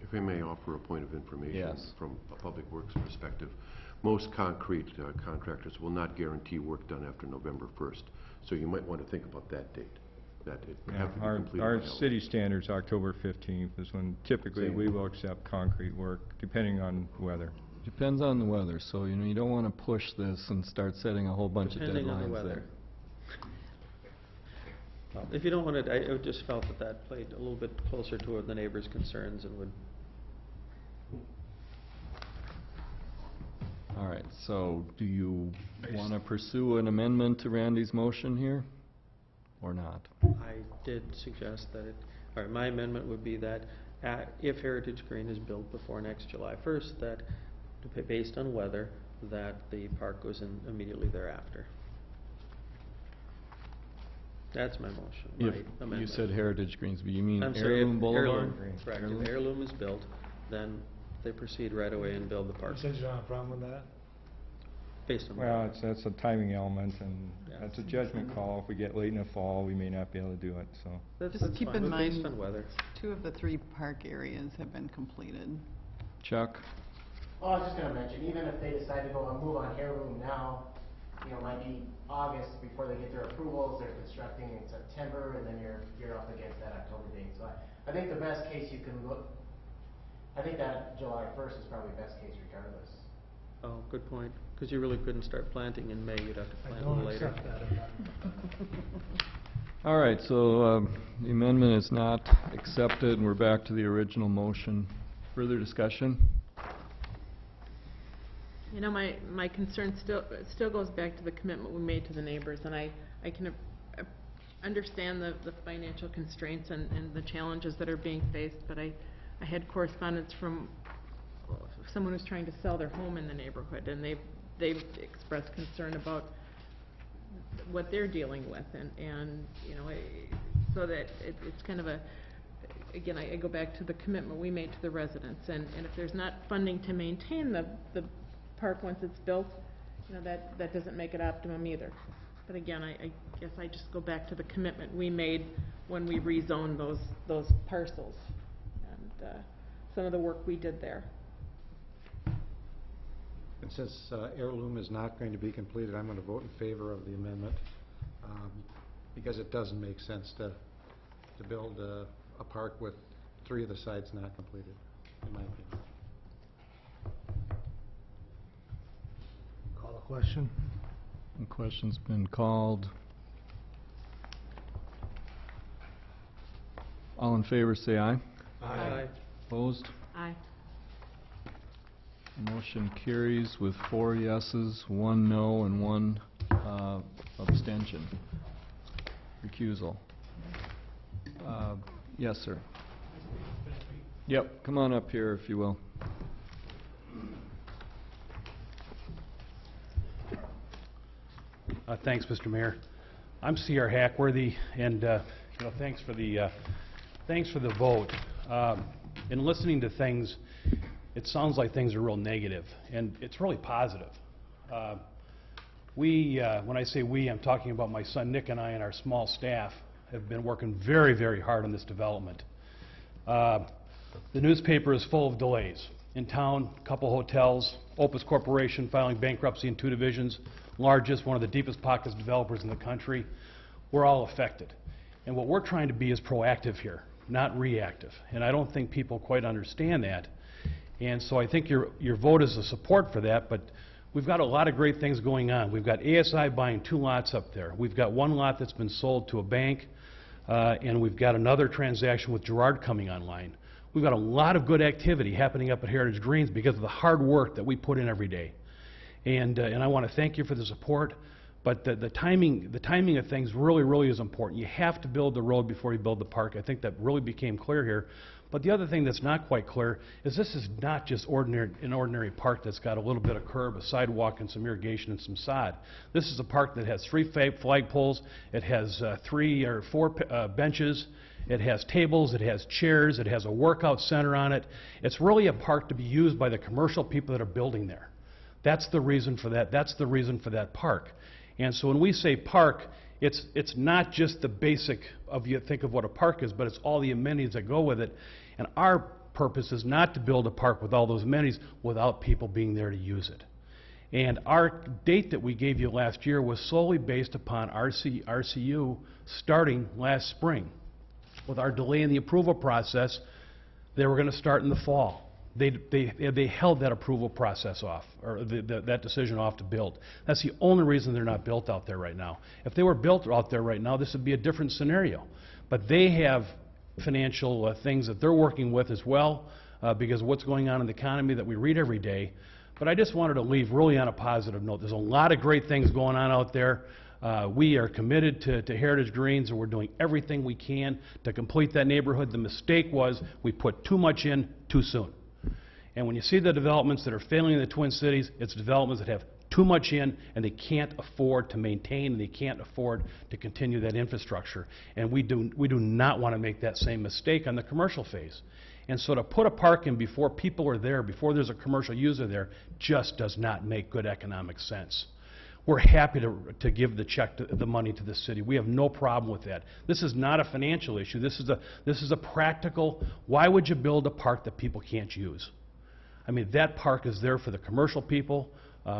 If I may offer a point of information. Yes. From a public works perspective, most concrete contractors will not guarantee work done after November 1st. So you might want to think about that date. That it would have to be completed by Our Halloween. city standards, October 15th, is when typically Same. we will accept concrete work, depending on weather. Depends on the weather, so you don't want to push this and start setting a whole bunch of Depending on the deadlines weather. there. Well, if you don't want it, I just felt that played a little bit closer to the neighbors' concerns and would... All right, so do you want to pursue an amendment to Randy's motion here, or not? I did suggest that all right, my amendment would be that if Heritage Green is built before next July 1st, that, based on weather, that the park goes in immediately thereafter. That's my motion, my If amendment. you said Heritage Greens, but you mean I'm sorry, if Heirloom Boulevard? Heirloom, correct. If Heirloom is built, then they proceed right away and build the park, You said you don't have a problem with that? based on Well, weather. that's a timing element, and Yeah. that's a judgment call. If we get late in the fall, we may not be able to do it, so. Just keep fine, in but based mind- on weather. 2 of the 3 park areas have been completed. Chuck? Well, I was just gonna mention, even if they decide to go and move on Heirloom now, it might be August before they get their approvals, they're constructing in September, and then you're up against that October date. So I think the best case you can look, I think that July 1st is probably best case regardless. Oh, good point, because you really couldn't start planting in May, you'd have to I plant a little don't later. accept that amendment. All right, so the amendment is not accepted, and we're back to the original motion. Further discussion? You know, my concern still goes back to the commitment we made to the neighbors, and I can understand the financial constraints and the challenges that are being faced, but I had correspondence from someone who's trying to sell their home in the neighborhood, and they've expressed concern about what they're dealing with, and so that it's kind of again, I go back to the commitment we made to the residents, and if there's not funding to maintain the park once it's built, that doesn't make it optimum either. But again, I guess I just go back to the commitment we made when we rezoned those parcels, and some of the work we did there. And since Heirloom is not going to be completed, I'm going to vote in favor of the amendment, because it doesn't make sense to build a park with 3 of the sides not completed, in my opinion. Call the question. The question's been called. All in favor, say aye. Aye. Opposed? Aye. Motion carries with 4 yeses, 1 no, and 1 abstention. Recusal. Yes, sir. Yep, come on up here if you will. Thanks, Mr. Mayor. I'm C.R. Hackworthy, and thanks for the vote. In listening to things, it sounds like things are real negative, and it's really positive. When I say we, I'm talking about my son Nick and I and our small staff have been working very, very hard on this development. The newspaper is full of delays. In town, a couple hotels, Opus Corporation filing bankruptcy in 2 divisions, largest, one of the deepest pockets developers in the country. We're all affected. And what we're trying to be is proactive here, not reactive. And I don't think people quite understand that. And so I think your vote is a support for that, but we've got a lot of great things going on. We've got ASI buying 2 lots up there. We've got 1 lot that's been sold to a bank, and we've got another transaction with Gerard coming online. We've got a lot of good activity happening up at Heritage Greens because of the hard work that we put in every day. And I want to thank you for the support, but the timing of things really, really is important. You have to build the road before you build the park. I think that really became clear here. But the other thing that's not quite clear is this is not just an ordinary park that's got a little bit of curb, a sidewalk, and some irrigation and some sod. This is a park that has 3 flagpoles. It has 3 or 4 benches. It has tables. It has chairs. It has a workout center on it. It's really a park to be used by the commercial people that are building there. That's the reason for that. That's the reason for that park. And so when we say park, it's not just the basic of you think of what a park is, but it's all the amenities that go with it. And our purpose is not to build a park with all those amenities without people being there to use it. And our date that we gave you last year was solely based upon RCU starting last spring. With our delay in the approval process, they were going to start in the fall. They held that approval process off, or that decision off to build. That's the only reason they're not built out there right now. If they were built out there right now, this would be a different scenario. But they have financial things that they're working with as well because of what's going on in the economy that we read every day. But I just wanted to leave really on a positive note. There's a lot of great things going on out there. We are committed to Heritage Greens, and we're doing everything we can to complete that neighborhood. The mistake was we put too much in too soon. And when you see the developments that are failing in the Twin Cities, it's developments that have too much in, and they can't afford to maintain, and they can't afford to continue that infrastructure. And we do not want to make that same mistake on the commercial phase. And so to put a park in before people are there, before there's a commercial user there, just does not make good economic sense. We're happy to give the money to the city. We have no problem with that. This is not a financial issue. This is a practical, why would you build a park that people can't use? I mean, that park is there for the commercial people.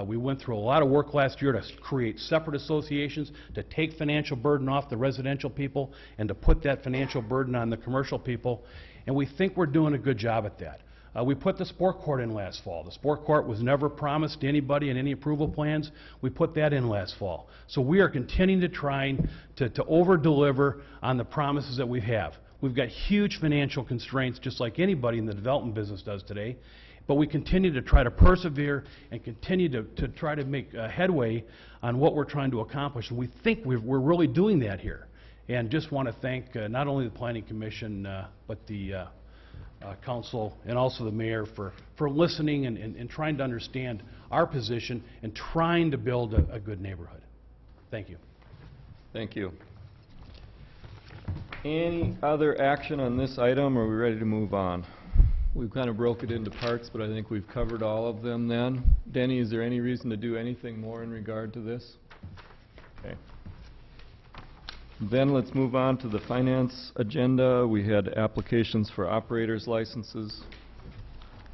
We went through a lot of work last year to create separate associations, to take financial burden off the residential people, and to put that financial burden on the commercial people. And we think we're doing a good job at that. We put the sport court in last fall. The sport court was never promised to anybody in any approval plans. We put that in last fall. So we are continuing to try to over-deliver on the promises that we have. We've got huge financial constraints, just like anybody in the development business does today. But we continue to try to persevere and continue to try to make headway on what we're trying to accomplish. And we think we're really doing that here. And just want to thank not only the Planning Commission, but the council and also the mayor for listening and trying to understand our position and trying to build a good neighborhood. Thank you. Thank you. Any other action on this item, or are we ready to move on? We've kind of broke it into parts, but I think we've covered all of them then. Denny, is there any reason to do anything more in regard to this? Okay. Then let's move on to the finance agenda. We had applications for operators licenses.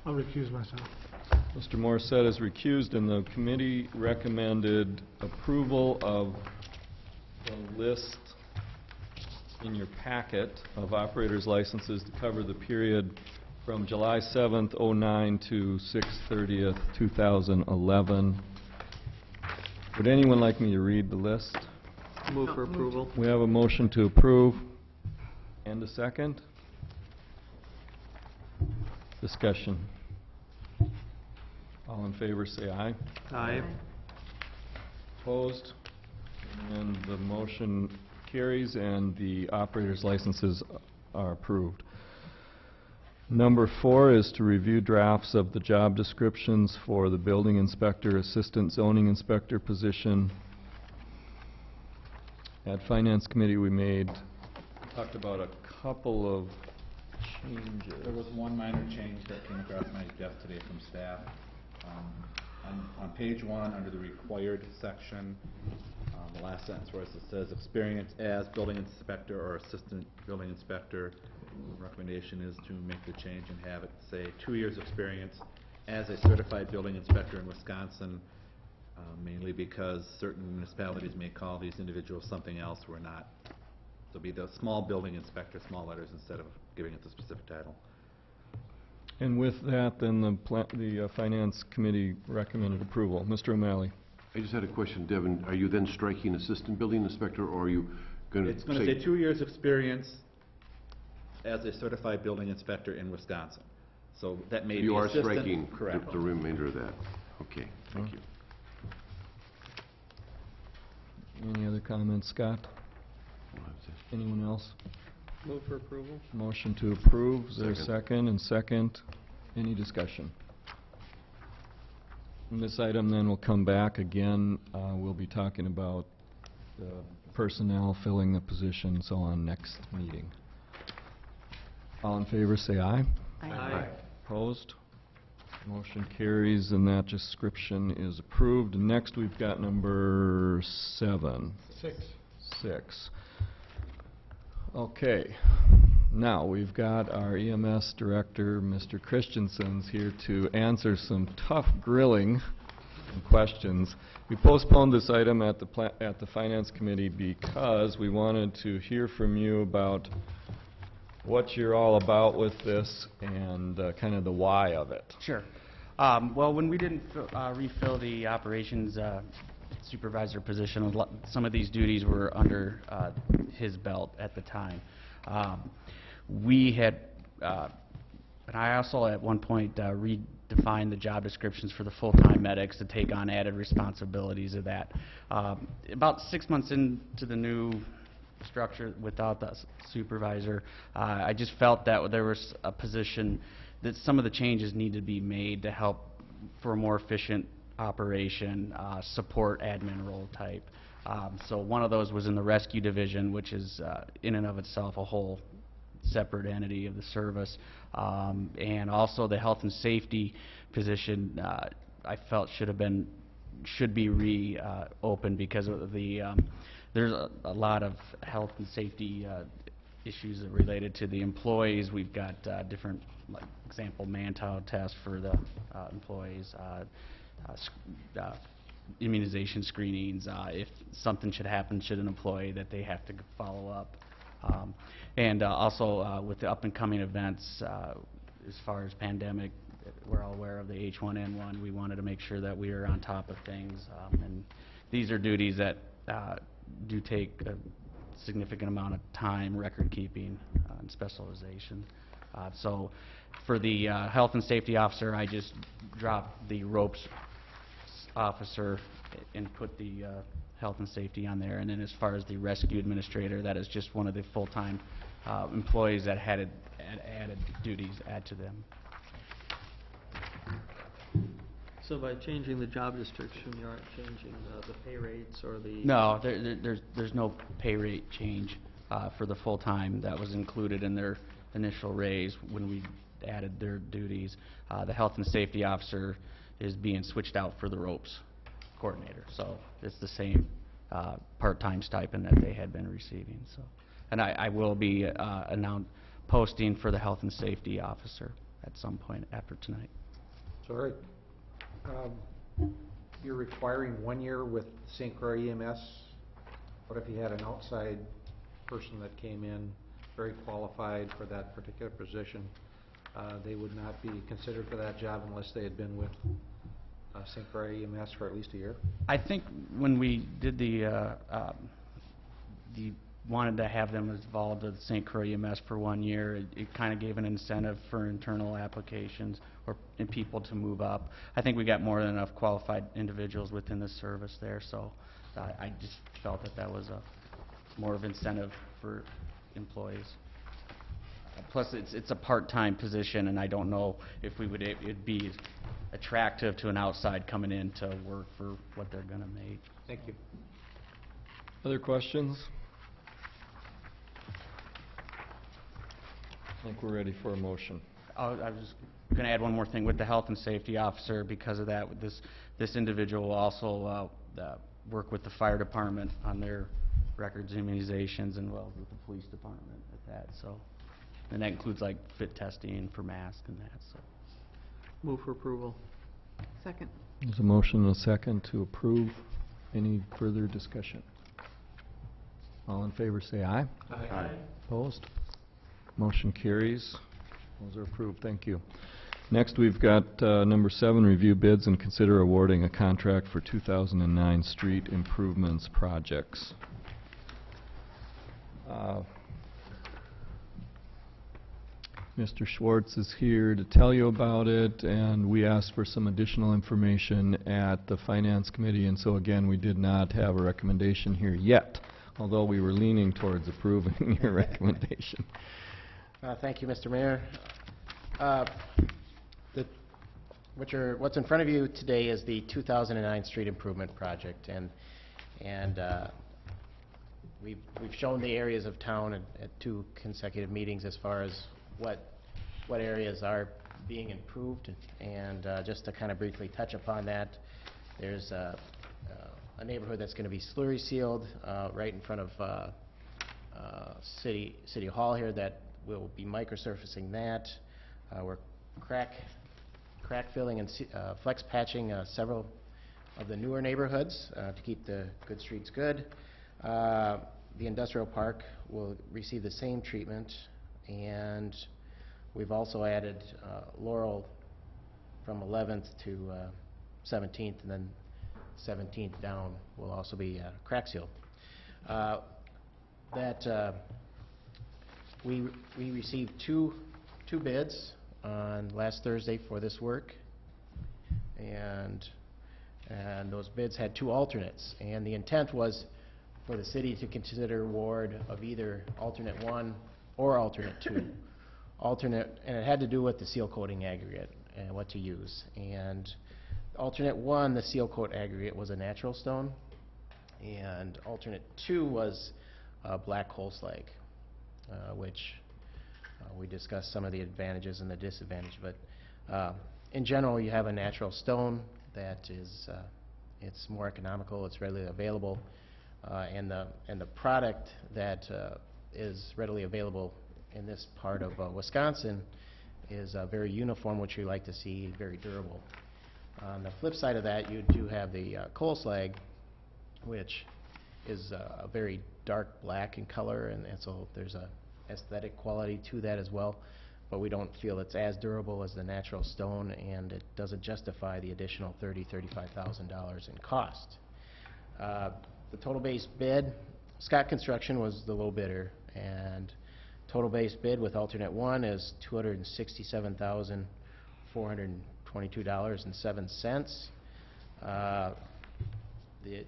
I'll recuse myself. Mr. Morissette is recused, and the committee recommended approval of the list in your packet of operators licenses to cover the period from July 7th, 09 to 6/30th, 2011. Would anyone like me to read the list? Move for approval. We have a motion to approve. And a second? Discussion. All in favor, say aye. Aye. Opposed? And the motion carries and the operator's licenses are approved. Number 4 is to review drafts of the job descriptions for the building inspector, assistant zoning inspector position. At Finance Committee, talked about a couple of changes. There was one minor change that came across my desk today from staff. On page 1, under the required section, the last sentence where it says experience as building inspector or assistant building inspector, recommendation is to make the change and have it say 2 years experience as a certified building inspector in Wisconsin, mainly because certain municipalities may call these individuals something else. We're not. So be the small building inspector, small letters, instead of giving it the specific title. And with that, then the Finance Committee recommended approval. Mr. O'Malley. I just had a question, Devin. Are you then striking assistant building inspector, or are you going to It's going to say 2 years experience as a certified building inspector in Wisconsin. So that may be You are assistant. striking Correct. the remainder of that. Okay, thank you. Any other comments, Scott? Anyone else? Move for approval. Motion to approve. Is there a Second. second? And second, any discussion? And this item then will come back again. We'll be talking about personnel filling the position and so on next meeting. All in favor, say aye. Aye. Opposed? Motion carries, and that description is approved. And next, we've got number 7. 6. Okay. Now, we've got our EMS director, Mr. Christensen's here to answer some tough grilling and questions. We postponed this item at the Finance Committee because we wanted to hear from you about what you're all about with this and kind of the why of it. Sure. Well, when we didn't refill the operations supervisor position, some of these duties were under his belt at the time. We had, and I also at one point redefined the job descriptions for the full-time medics to take on added responsibilities of that. About 6 months into the new structure without the supervisor, I just felt that there was a position that some of the changes need to be made to help for a more efficient operation, support admin role type. So one of those was in the rescue division, which is in and of itself a whole separate entity of the service, and also the health and safety position I felt should be reopened because of the there's a lot of health and safety issues related to the employees. We've got different, like example, manpower tests for the employees, immunization screenings, if something should happen should an employee that they have to follow up. And also with the up and coming events as far as pandemic, we're all aware of the H1N1. We wanted to make sure that we are on top of things, and these are duties that do take a significant amount of time, record keeping and specialization. So for the health and safety officer, I just dropped the ropes officer and put the health and safety on there. And then as far as the rescue administrator, that is just one of the full-time employees that had added duties add to them. So by changing the job description, you aren't changing the pay rates or the... No, there's no pay rate change for the full-time. That was included in their initial raise when we added their duties. The health and safety officer is being switched out for the ropes coordinator. So it's the same part-time stipend that they had been receiving. So, and I will be posting for the health and safety officer at some point after tonight. Sorry. You're requiring 1 year with St. Croix EMS. What if you had an outside person that came in very qualified for that particular position? They would not be considered for that job unless they had been with St. Croix EMS for at least a year? I think when we did the wanted to have them involved with St. Croix EMS for 1 year. It kind of gave an incentive for internal applications and people to move up. I think we got more than enough qualified individuals within the service there, so I just felt that that was more of incentive for employees. Plus, it's a part-time position, and I don't know if it'd be attractive to an outside coming in to work for what they're going to make. Thank you. Other questions? I think we're ready for a motion. I was going to add one more thing with the health and safety officer. Because of that, this individual will also work with the fire department on their records, immunizations, and well with the police department at that. So, and that includes like fit testing for masks and that. So, Move for approval. Second. There's a motion and a second to approve. Any further discussion? All in favor say aye. Aye. Opposed? Motion carries. Those are approved. Thank you. Next, we've got number 7, review bids and consider awarding a contract for 2009 street improvements projects. Mr. Schwartz is here to tell you about it, and we asked for some additional information at the Finance Committee, and so again, we did not have a recommendation here yet, although we were leaning towards approving your recommendation. Thank you, Mr. Mayor. What's in front of you today is the 2009 street improvement project, and we've shown the areas of town at 2 consecutive meetings as far as what areas are being improved, and just to kind of briefly touch upon that, there's a neighborhood that's going to be slurry sealed right in front of City Hall here that will be microsurfacing that. We're crack filling and flex patching several of the newer neighborhoods to keep the good streets good. The industrial park will receive the same treatment, and we've also added Laurel from 11th to 17th, and then 17th down will also be crack sealed. We received two bids on last Thursday for this work, and those bids had 2 alternates, and the intent was for the city to consider award of either alternate 1 or alternate 2. And it had to do with the seal coating aggregate and what to use. And alternate 1, the seal coat aggregate, was a natural stone, and alternate 2 was black coal slag, which we discussed some of the advantages and the disadvantages. But in general, you have a natural stone that is it's more economical, it's readily available, and the product that is readily available in this part of Wisconsin is very uniform, which we like to see, very durable. On the flip side of that, you do have the coal slag, which is a very dark black in color, and so there's a aesthetic quality to that as well, but we don't feel it's as durable as the natural stone, and it doesn't justify the additional $35,000 in cost. The total base bid, Scott Construction was the low bidder, and total base bid with alternate 1 is $267,422.07. The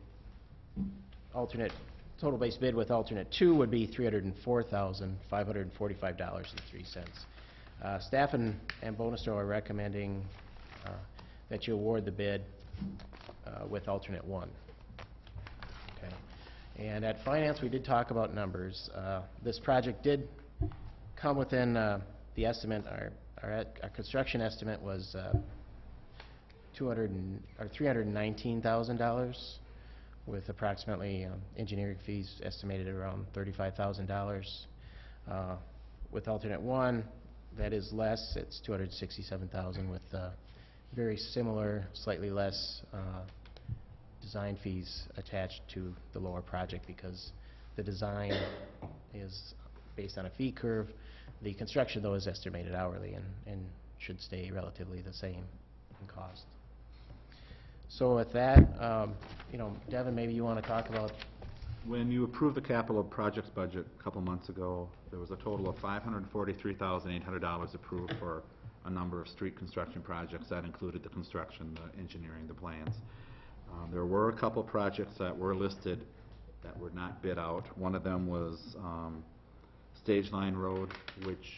alternate total base bid with alternate 2 would be $304,545.03. Staff and Bonestro are recommending that you award the bid with alternate 1. Okay. And at Finance, we did talk about numbers. This project did come within the estimate. Our construction estimate was $319,000, with approximately engineering fees estimated at around $35,000. With alternate 1, that is less. It's $267,000 with very similar, slightly less design fees attached to the lower project, because the design is based on a fee curve. The construction, though, is estimated hourly and should stay relatively the same in cost. So with that, Devin, maybe you want to talk about When you approved the capital projects budget a couple months ago, there was a total of $543,800 approved for a number of street construction projects. That included the construction, the engineering, the plans. There were a couple projects that were listed that were not bid out. One of them was Stage Line Road, which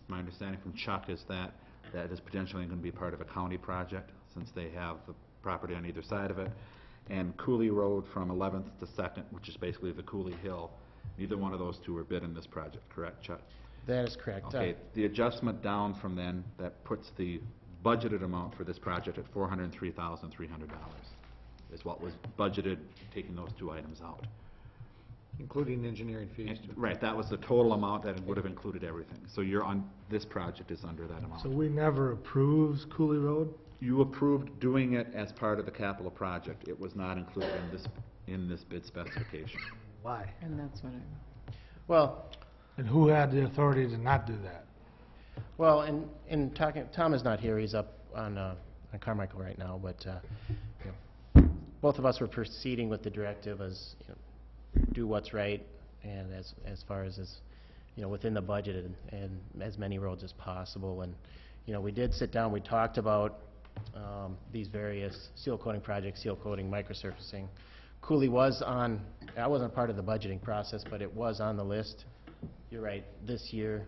my understanding from Chuck is that is potentially going to be part of a county project since they have the property on either side of it. And Cooley Road from 11th to 2nd, which is basically the Cooley Hill. Neither one of those two were bid in this project, correct, Chuck? That is correct. Okay, the adjustment down from then, that puts the budgeted amount for this project at $403,300 is what was budgeted, taking those two items out. Including engineering fees. Right, that was the total amount that would have included everything. So you're on, this project is under that amount. So we never approved Cooley Road? You approved doing it as part of the capital project. It was not included in this bid specification. Why? And that's what Well, And who had the authority to not do that? well, in talking, Tom is not here, he's up on Carmichael right now, but, you know, both of us were proceeding with the directive as, you know, do what's right, and as far as, you know, within the budget and as many roads as possible. And, you know, we did sit down, we talked about these various seal coating projects, seal coating, microsurfacing. Cooley was on, I wasn't part of the budgeting process, but it was on the list. You're right, this year.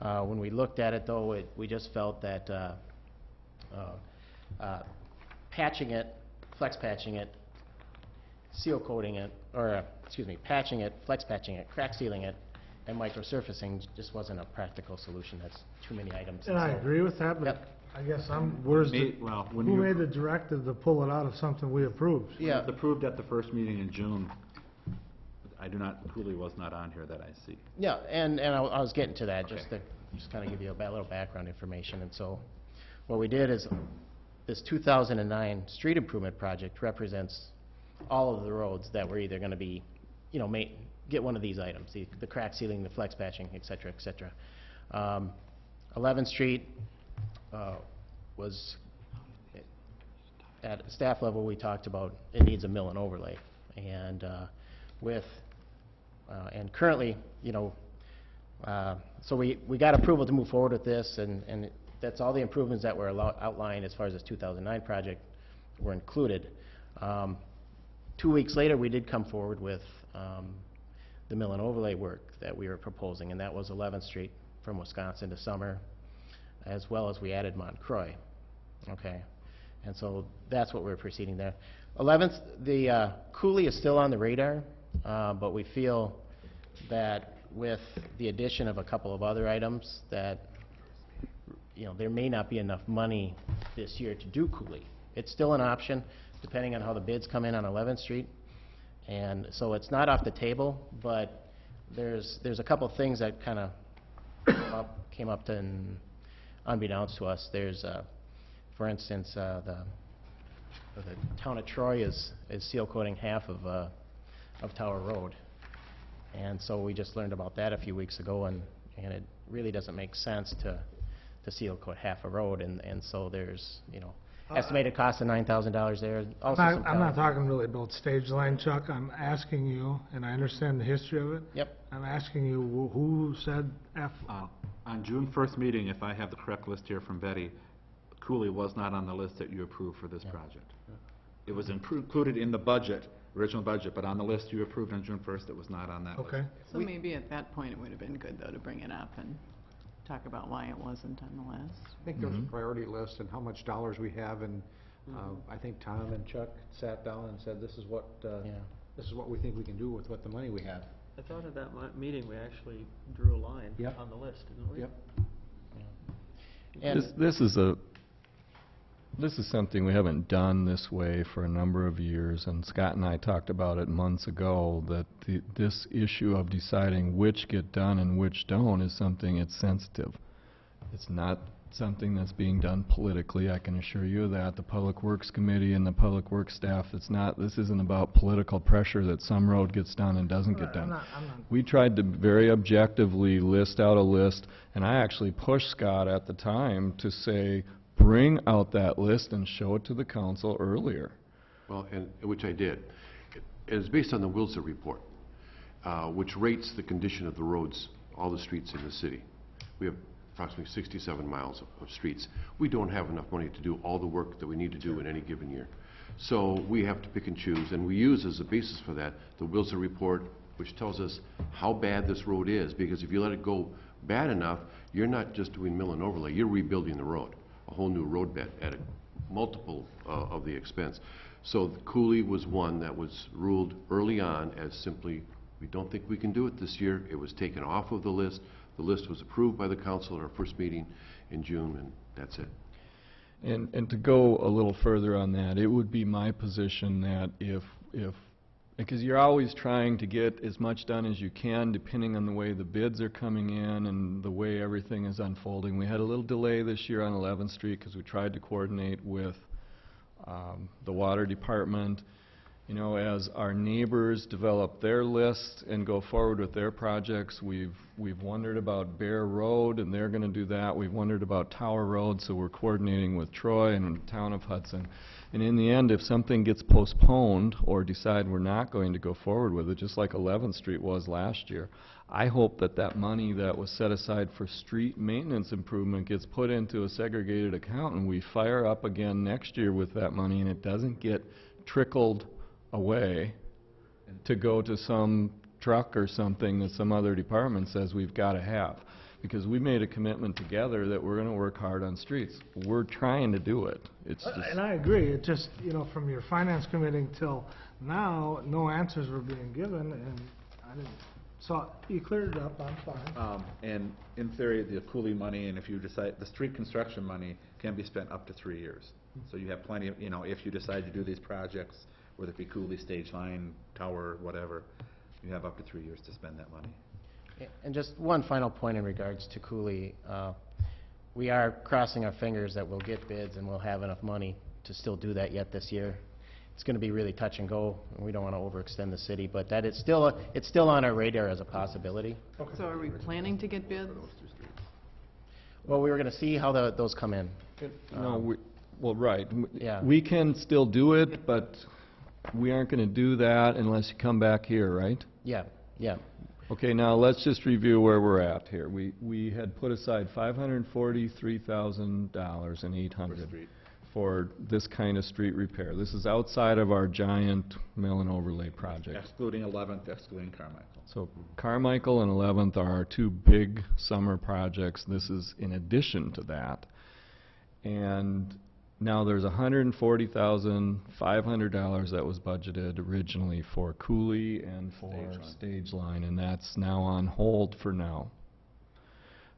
When we looked at it, though, we just felt that patching it, flex patching it, seal coating it, or, excuse me, patching it, flex patching it, crack sealing it, and microsurfacing just wasn't a practical solution. That's too many items. And I so- agree with that, but Yep. I guess where's the, Well, when who you made the directive to pull it out of something we approved? Yeah. It was approved at the first meeting in June. Cooley was not on here that I see. Yeah, and I was getting to that, just to kind of give you a little background information. And so what we did is this 2009 street improvement project represents all of the roads that were either going to be, you know, get one of these items, the crack sealing, the flex patching, et cetera, et cetera. 11th Street was, at staff level, we talked about it needs a mill and overlay. And and currently, you know, so we got approval to move forward with this, and that's all the improvements that were outlined as far as this 2009 project were included. 2 weeks later, we did come forward with the mill and overlay work that we were proposing, and that was 11th Street from Wisconsin to Summer, as well as we added Montcroy. Okay, and so that's what we're proceeding there. 11th, the Cooley is still on the radar, but we feel that with the addition of a couple of other items that, you know, there may not be enough money this year to do Cooley. It's still an option, depending on how the bids come in on 11th Street. And so it's not off the table, but there's a couple things that kind of came up to, unbeknownst to us. There's, for instance, the town of Troy is seal coating half of Tower Road. And so we just learned about that a few weeks ago, and it really doesn't make sense to seal coat half a road, and so there's, you know, estimated cost of $9,000 there. Also I'm not talking really about stage line, Chuck. I'm asking you, and I understand the history of it. Yep. I'm asking you, who said F? On June 1st meeting, if I have the correct list here from Betty, Cooley was not on the list that you approved for this project. It was included in the budget, original budget, but on the list you approved on June 1st, it was not on that list. Okay. So maybe at that point it would have been good, though, to bring it up and talk about why it wasn't on the list. I think there was a priority list and how much dollars we have, and I think Tom and Chuck sat down and said, this is what we think we can do with what the money we have. I thought at that meeting, we actually drew a line Yep. on the list, didn't we? Yep. And This is something we haven't done this way for a number of years, and Scott and I talked about it months ago, that this issue of deciding which get done and which don't is something it's sensitive. It's not something that's being done politically, I can assure you that. The Public Works Committee and the Public Works staff, this isn't about political pressure that some road gets done and doesn't get done. We tried to very objectively list out a list, and I actually pushed Scott at the time to say, bring out that list and show it to the council earlier. Well, and which I did. It's based on the Wilson report. which rates the condition of the roads, all the streets in the city. We have approximately 67 miles of streets. We don't have enough money to do all the work that we need to do in any given year. So we have to pick and choose, and we use as a basis for that the Wilson report, which tells us how bad this road is, because if you let it go bad enough, you're not just doing mill and overlay, you're rebuilding the road, a whole new road bed at a multiple of the expense. So the Cooley was one that was ruled early on as simply, we don't think we can do it this year. It was taken off of the list. The list was approved by the council at our first meeting in June, and that's it. And to go a little further on that, it would be my position that because you're always trying to get as much done as you can depending on the way the bids are coming in and the way everything is unfolding. We had a little delay this year on 11th Street because we tried to coordinate with the water department. You know, as our neighbors develop their lists and go forward with their projects, we've wondered about Bear Road, and they're going to do that. We've wondered about Tower Road, so we're coordinating with Troy and the town of Hudson. And in the end, if something gets postponed or decide we're not going to go forward with it, just like 11th Street was last year, I hope that that money that was set aside for street maintenance improvement gets put into a segregated account and we fire up again next year with that money, and it doesn't get trickled away to go to some truck or something that some other department says we've got to have. Because we made a commitment together that we're going to work hard on streets. We're trying to do it. It's just And I agree, it just, you know, from your finance committee till now, no answers were being given, and I didn't, so you cleared it up, I'm fine. And in theory, the Cooley money, and if you decide, the street construction money can be spent up to 3 years. So you have plenty of, you know, if you decide to do these projects, whether it be Cooley, Stage Line, Tower, whatever, you have up to 3 years to spend that money. And just one final point in regards to Cooley. We are crossing our fingers that we'll get bids and we'll have enough money to still do that yet this year. It's going to be really touch and go, and we don't want to overextend the city, but that it's still on our radar as a possibility. So are we planning to get bids? Well, we were going to see how those come in. no, well, right. Yeah. We can still do it, but we aren't going to do that unless you come back here, right? Yeah, yeah. Okay, now let's just review where we're at here. We had put aside $543,000 and $800 for this kind of street repair. This is outside of our giant mill and overlay project. Excluding 11th, excluding Carmichael. So Carmichael and 11th are our two big summer projects. This is in addition to that. And now there's $140,500 that was budgeted originally for Cooley and for Stage Line, and that's now on hold for now.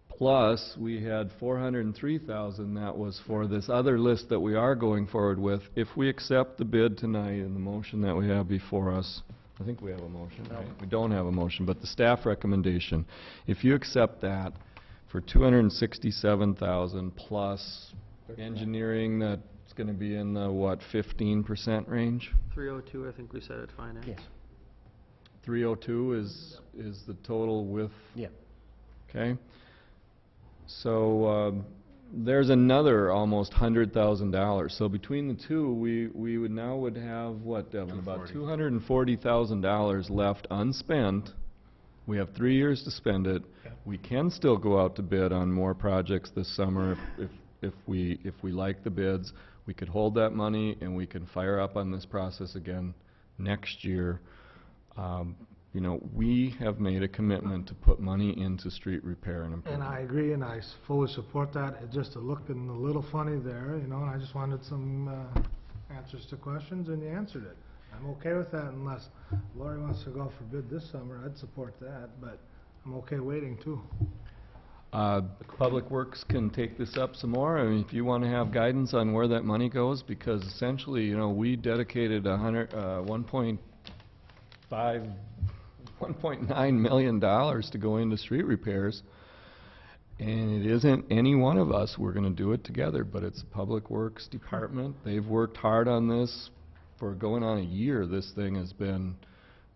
Plus, we had $403,000 that was for this other list that we are going forward with. If we accept the bid tonight and the motion that we have before us, I think we have a motion, right? We don't have a motion, but the staff recommendation, if you accept that for $267,000 plus engineering, that's going to be in the, what, 15% range? 302, I think we said at finance. Yes. 302 is the total with? Yeah. Okay. So there's another almost $100,000. So between the two, we would have, what, Devin, about $240,000 left unspent. We have 3 years to spend it. We can still go out to bid on more projects this summer if we like the bids. We could hold that money and we can fire up on this process again next year. You know, we have made a commitment to put money into street repair and improvement. And I agree, and I fully support that. It just looking a little funny there, you know, and I just wanted some answers to questions, and you answered it. I'm okay with that unless Lori wants to go out for bid this summer. I'd support that, but I'm okay waiting too. Public Works can take this up some more. I mean, if you want to have guidance on where that money goes, because essentially, you know, we dedicated $1.9 million to go into street repairs, and it isn't any one of us. We're going to do it together, but it's the Public Works Department. They've worked hard on this for going on a year. This thing has been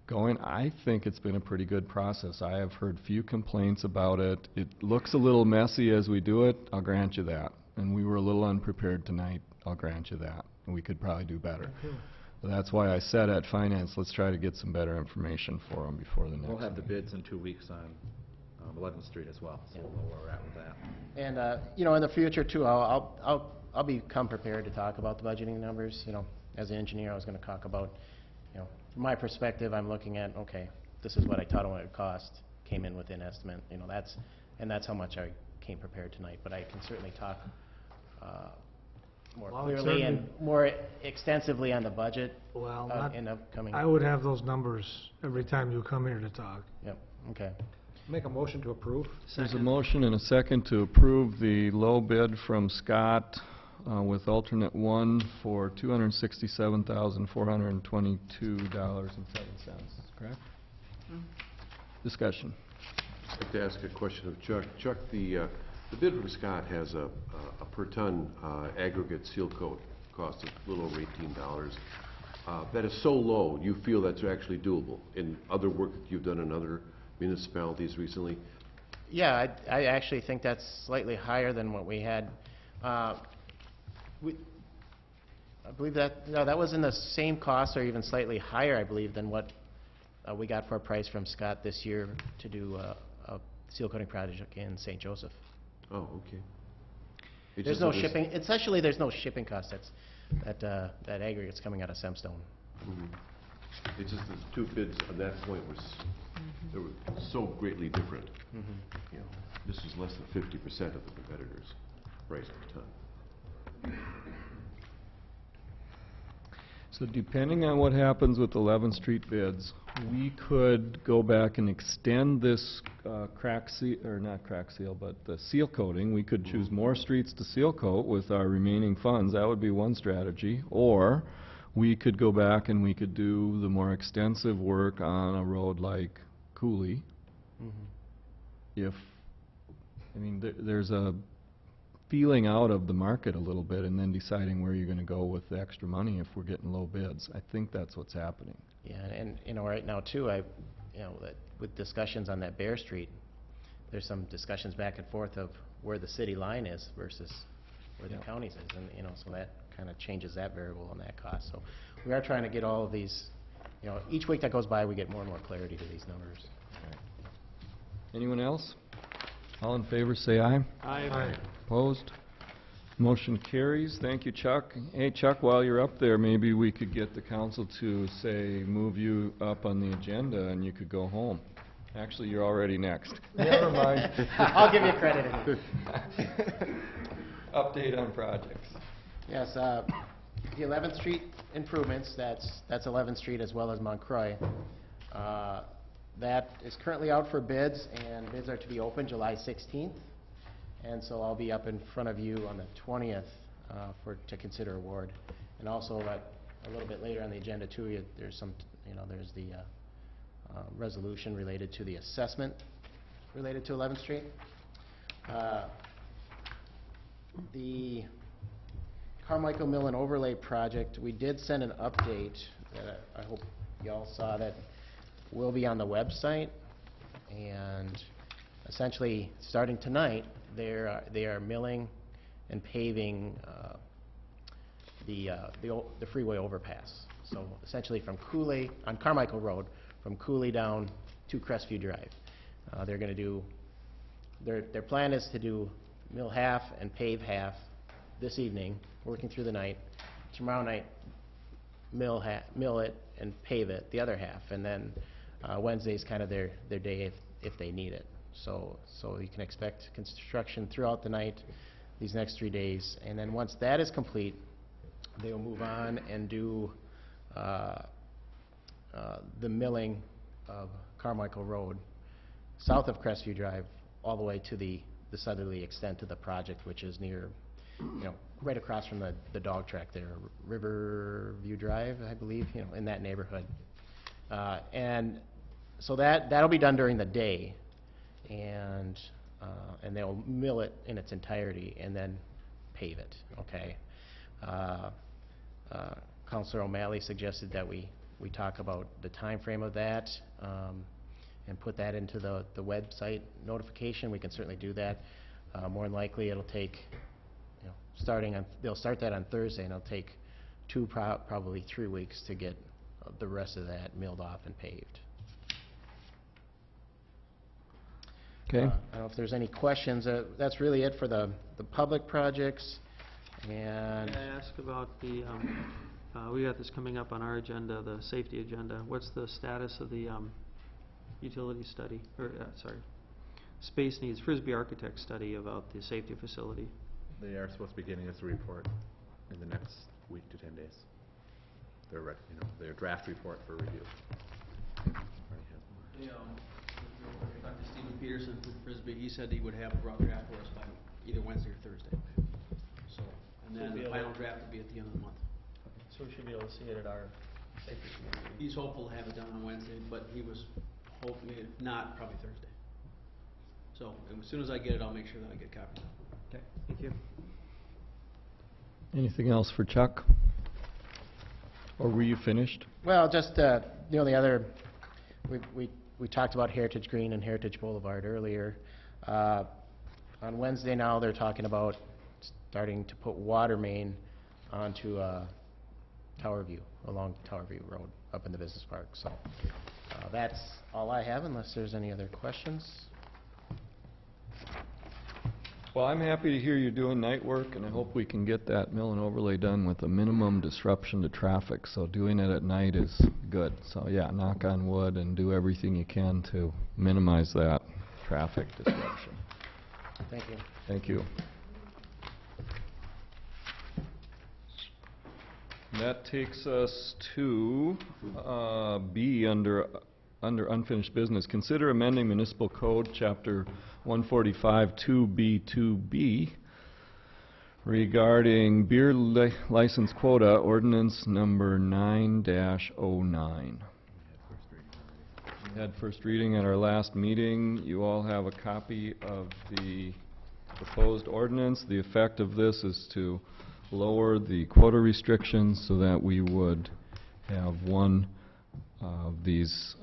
going. I think it's been a pretty good process. I have heard few complaints about it. It looks a little messy as we do it, I'll grant you that. And we were a little unprepared tonight, I'll grant you that. And we could probably do better. That's why I said at Finance, let's try to get some better information for them before the next We'll have the meeting. bids in 2 weeks on 11th Street as well, so we'll know where we're at with that. And, you know, in the future too, I'll become prepared to talk about the budgeting numbers, you know. As an engineer, I was gonna talk about, you know, from my perspective, I'm looking at, okay, this is what I thought it would cost, came in within estimate, you know, that's how much I came prepared tonight. But I can certainly talk, more Well, it's clearly and certainly- more extensively on the budget, Well, not, in upcoming. I would have those numbers every time you come here to talk. Yep, okay. Make a motion to approve. There's a motion and a second to approve the low bid from Scott with alternate 1 for $267,422.07, correct? Discussion. I'd like to ask a question of Chuck. Chuck, the bid from Scott has a per ton aggregate seal coat cost of a little over $18. That is so low, you feel that's actually doable in other work that you've done in other municipalities recently? Yeah, I actually think that's slightly higher than what we had. I believe that, no, that was in the same cost or even slightly higher, I believe, than what we got for a price from Scott this year to do a seal coating project in St. Joseph. Oh, okay. It's There's just no that shipping, essentially, there's no shipping cost. That aggregate's coming out of Semstone. It's just the two bids at that point they were so greatly different. You know, this is less than 50% of the competitor's price per ton. So depending on what happens with 11th Street bids, we could go back and extend this crack seal, or not crack seal, but the seal coating. We could choose more streets to seal coat with our remaining funds. That would be one strategy. Or we could go back and we could do the more extensive work on a road like Cooley. If, I mean, there's a feeling out of the market a little bit and then deciding where you're going to go with the extra money if we're getting low bids. I think that's what's happening. Yeah, and you know, right now too, that with discussions on that Bear Street, there's some discussions back and forth of where the city line is versus where the county's is, and you know, so that kind of changes that variable on that cost. So we are trying to get all of these, you know, each week that goes by, we get more and more clarity to these numbers. Anyone else? All in favor, say aye. Aye. Opposed? Motion carries. Thank you, Chuck. Hey, Chuck, while you're up there, maybe we could get the council to, say, move you up on the agenda and you could go home. Actually, you're already next. Never mind. I'll give you credit. Update on projects. Yes, the 11th Street improvements, that's 11th Street as well as Montcroy. That is currently out for bids, and bids are to be open July 16th. And so I'll be up in front of you on the 20th to consider award. And also, a little bit later on the agenda too, there's some, you know, there's the resolution related to the assessment related to 11th Street. The Carmichael Mill and Overlay Project, we did send an update that I hope y'all saw, that will be on the website. And essentially, starting tonight, they are milling and paving the freeway overpass. So essentially from Cooley, on Carmichael Road, from Cooley down to Crestview Drive. They're going to do, their plan is to do mill half and pave half this evening, working through the night. Tomorrow night, mill it and pave it, the other half. And then Wednesday's kind of their day if they need it. So you can expect construction throughout the night, these next 3 days. And then once that is complete, they will move on and do the milling of Carmichael Road, south of Crestview Drive, all the way to the southerly extent of the project, which is near, you know, right across from the dog track there, Riverview Drive, I believe, you know, in that neighborhood. And so that'll be done during the day, and they'll mill it in its entirety and then pave it. Okay. Councilor O'Malley suggested that we talk about the time frame of that and put that into the website notification. We can certainly do that. More than likely, it'll take, you know, they'll start that on Thursday, and it'll take probably 3 weeks to get the rest of that milled off and paved. Okay. I don't know if there's any questions. That's really it for the public projects. And May I ask about the, we got this coming up on our agenda, the safety agenda. What's the status of the utility study, or, sorry, space needs, Frisbee Architect study about the safety facility? They are supposed to be getting us a report in the next week to 10 days. Their draft report for review. Dr. Stephen Peterson from Frisbee, he said he would have a rough draft for us by either Wednesday or Thursday. So, and then the final draft will be at the end of the month. So we should be able to see it at our safety committee. He's hopeful to have it done on Wednesday, but he was hoping, if not, probably Thursday. So, and as soon as I get it, I'll make sure that I get copies. Okay, thank you. Anything else for Chuck? Or were you finished? well, just the only other, we talked about Heritage Green and Heritage Boulevard earlier. On Wednesday now, they're talking about starting to put water main onto Tower View, along Tower View Road, up in the business park. So that's all I have, unless there's any other questions. Well, I'm happy to hear you're doing night work, and I hope we can get that mill and overlay done with a minimum disruption to traffic. So doing it at night is good. So yeah, knock on wood and do everything you can to minimize that traffic disruption. Thank you. Thank you. That takes us to B under unfinished business. Consider amending municipal code, chapter 145 2B2B regarding beer license quota, ordinance number 9-09. We had first reading at our last meeting. You all have a copy of the proposed ordinance. The effect of this is to lower the quota restrictions so that we would have one of these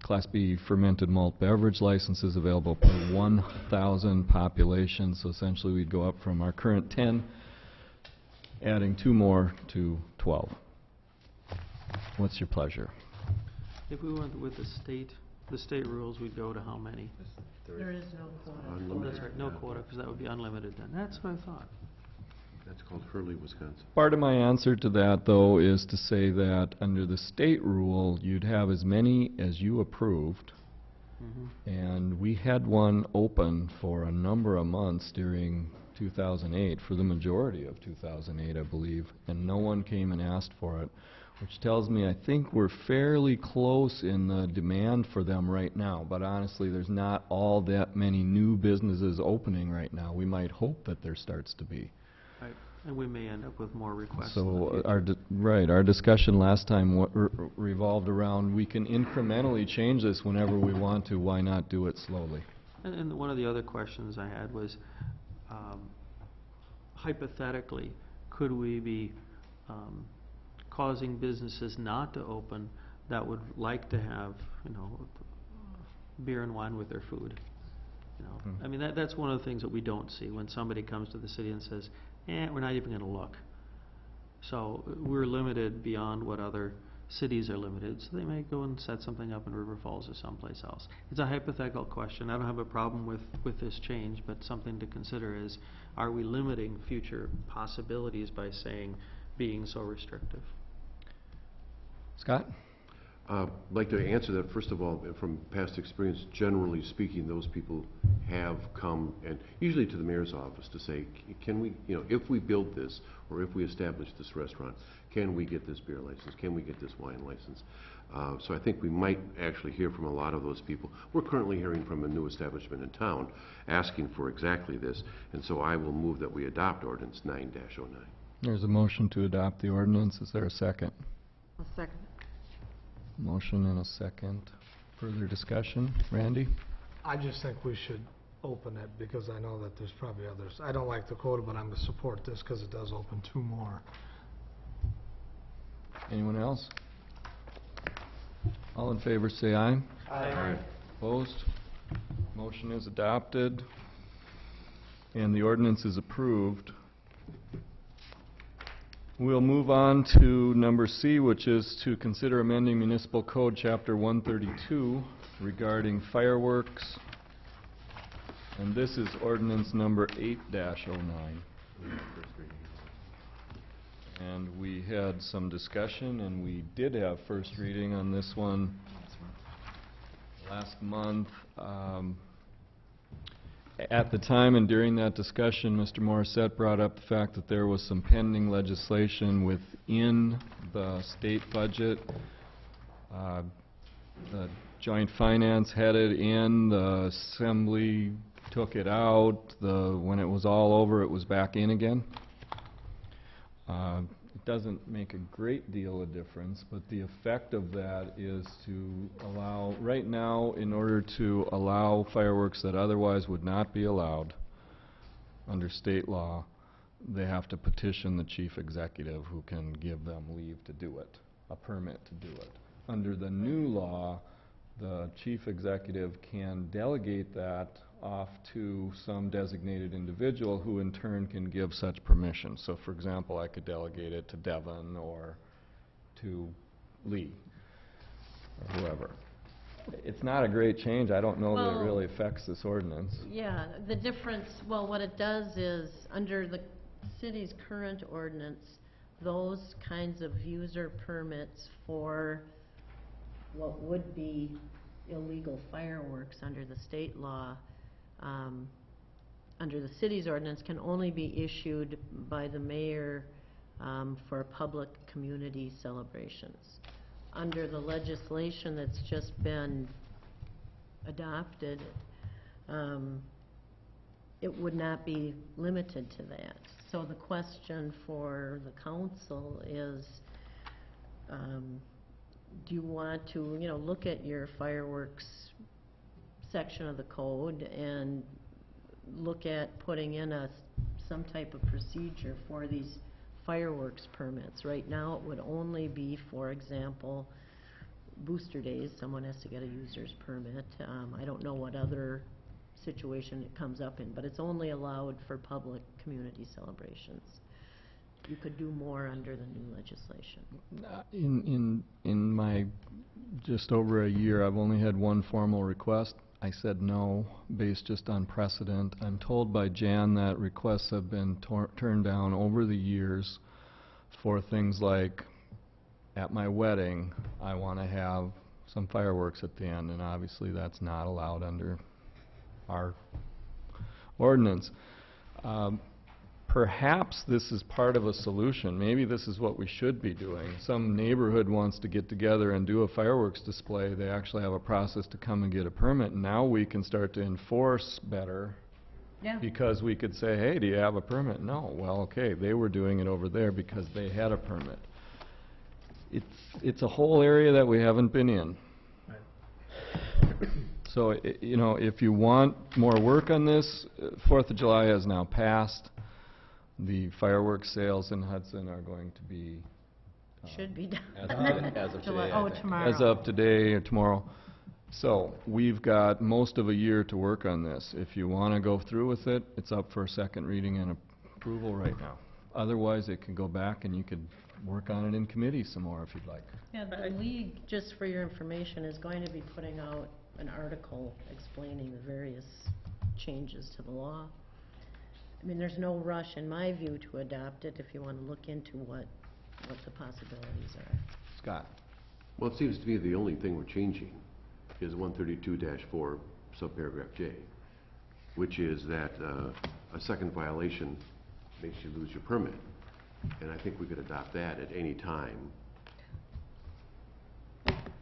Class B fermented malt beverage licenses available per 1,000 population. So essentially we'd go up from our current 10, adding 2 more to 12. What's your pleasure? If we went with the state rules, we'd go to how many? There is no quota. Oh, that's right, no quota, because that would be unlimited then. That's what I thought. That's called Hurley, Wisconsin. Part of my answer to that, though, is to say that under the state rule, you'd have as many as you approved. And we had one open for a number of months during 2008, for the majority of 2008, I believe, and no one came and asked for it, which tells me I think we're fairly close in the demand for them right now. But honestly, there's not all that many new businesses opening right now. We might hope that there starts to be. Right, and we may end up with more requests in the So future. our discussion last time revolved around we can incrementally change this whenever we want to. Why not do it slowly? And one of the other questions I had was, hypothetically, could we be causing businesses not to open that would like to have, beer and wine with their food? I mean, that's one of the things that we don't see when somebody comes to the city and says, we're not even going to look. So we're limited beyond what other cities are limited, so they may go and set something up in River Falls or someplace else. It's a hypothetical question. I don't have a problem with this change, but something to consider is, are we limiting future possibilities by being so restrictive? Scott? I'd like to answer that. First of all, from past experience, generally speaking, those people have come, and usually to the mayor's office, to say, can we, if we build this, or if we establish this restaurant, can we get this beer license? Can we get this wine license? So I think we might actually hear from a lot of those people. We're currently hearing from a new establishment in town asking for exactly this, and so I will move that we adopt ordinance 9-09. There's a motion to adopt the ordinance. Is there a second? I'll second. Motion and a second. Further discussion? Randy? I just think we should open it, because I know that there's probably others. I don't like the quota, but I'm going to support this because it does open 2 more. Anyone else? All in favor say aye. Aye. Opposed? Motion is adopted, and the ordinance is approved. We'll move on to number C, which is to consider amending Municipal Code Chapter 132 regarding fireworks. And this is ordinance number 8-09. And we had some discussion, and we did have first reading on this one last month. At the time and during that discussion, Mr. Morissette brought up the fact that there was some pending legislation within the state budget. The Joint Finance had it in, the Assembly took it out. When it was all over, it was back in again. It doesn't make a great deal of difference, but the effect of that is to allow, right now, in order to allow fireworks that otherwise would not be allowed under state law, they have to petition the chief executive, who can give them leave to do it, a permit to do it. Under the new law, the chief executive can delegate that off to some designated individual who in turn can give such permission. So for example, I could delegate it to Devin or to Lee or whoever. It's not a great change. I don't know that it really affects this ordinance. Yeah, the difference, well, what it does is, under the city's current ordinance, those kinds of user permits for what would be illegal fireworks under the state law, under the city's ordinance, can only be issued by the mayor for public community celebrations. Under the legislation that's just been adopted, it would not be limited to that. So the question for the council is, do you want to, look at your fireworks section of the code and look at putting in some type of procedure for these fireworks permits? Right now, it would only be, for example, booster days. Someone has to get a user's permit. I don't know what other situation it comes up in, but it's only allowed for public community celebrations. You could do more under the new legislation. In my just over a year, I've only had one formal request. I said no, based just on precedent. I'm told by Jan that requests have been turned down over the years for things like, at my wedding, I want to have some fireworks at the end, and obviously that's not allowed under our ordinance. Perhaps this is part of a solution. Maybe this is what we should be doing. Some neighborhood wants to get together and do a fireworks display. They actually have a process to come and get a permit. And now we can start to enforce better. Yeah. Because we could say, hey, do you have a permit? No. Well, okay, they were doing it over there because they had a permit. It's a whole area that we haven't been in. So, if you want more work on this, 4th of July has now passed. The fireworks sales in Hudson are going to be should be done. As of today, Oh, I think. tomorrow. as of today or tomorrow. So we've got most of a year to work on this. If you want to go through with it, it's up for a second reading and approval right now. Otherwise, it can go back and you could work on it in committee some more if you'd like. Yeah, the league, just for your information, is going to be putting out an article explaining the various changes to the law. I mean, there's no rush, in my view, to adopt it if you want to look into what the possibilities are. Scott? Well, it seems to me the only thing we're changing is 132-4, subparagraph J, which is that a second violation makes you lose your permit. And I think we could adopt that at any time.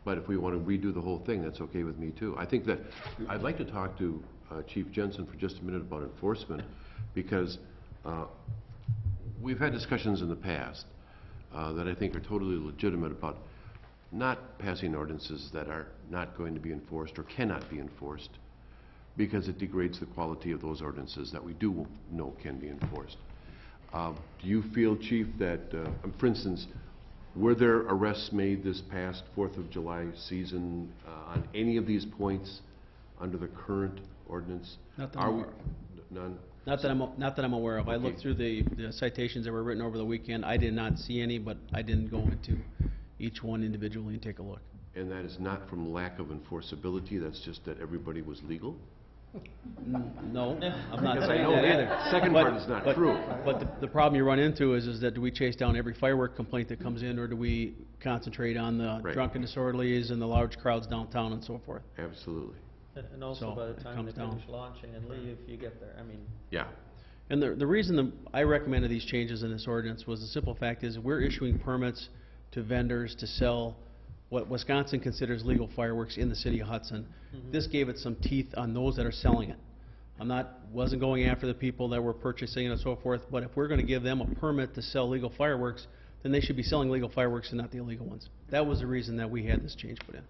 But if we want to redo the whole thing, that's okay with me too. I think that I'd like to talk to Chief Jensen for just a minute about enforcement, because we've had discussions in the past that I think are totally legitimate about not passing ordinances that are not going to be enforced or cannot be enforced, because it degrades the quality of those ordinances that we do know can be enforced. Do you feel, Chief, that, for instance, were there arrests made this past 4th of July season on any of these points under the current ordinance? Nothing Are more. None? Not that I'm aware of. I looked Okay. through the citations that were written over the weekend. I did not see any, but I didn't go into each one individually and take a look. And that is not from lack of enforceability, that's just that everybody was legal? No, I'm not Because I saying know that that either. second part is not true. But the problem you run into is that do we chase down every firework complaint that comes in, or do we concentrate on the Right. drunken disorderlies and the large crowds downtown and so forth? Absolutely. And also So, by the it time comes they down. finish launching and leave, you get there, I mean. Yeah. And the reason I recommended these changes in this ordinance was the simple fact is we're issuing permits to vendors to sell what Wisconsin considers legal fireworks in the city of Hudson. This gave it some teeth on those that are selling it. Wasn't going after the people that were purchasing it and so forth, but if we're gonna give them a permit to sell legal fireworks, then they should be selling legal fireworks and not the illegal ones. That was the reason that we had this change put in.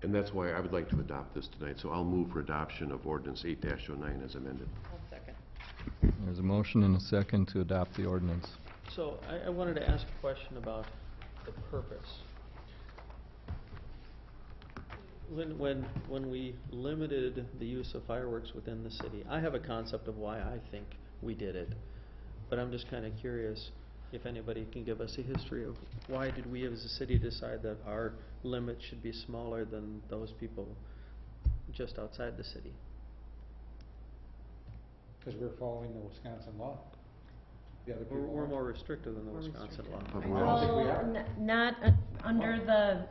And that's why I would like to adopt this tonight, so I'll move for adoption of ordinance 8-09 as amended. Second. There's a motion and a second to adopt the ordinance. So I wanted to ask a question about the purpose. When we limited the use of fireworks within the city, I have a concept of why I think we did it, but I'm just kind of curious if anybody can give us a history of why did we as a city decide that our limit should be smaller than those people just outside the city? Because we're following the Wisconsin law. The other people We're aren't. more restrictive than the Wisconsin law. But we're also- Well, not under the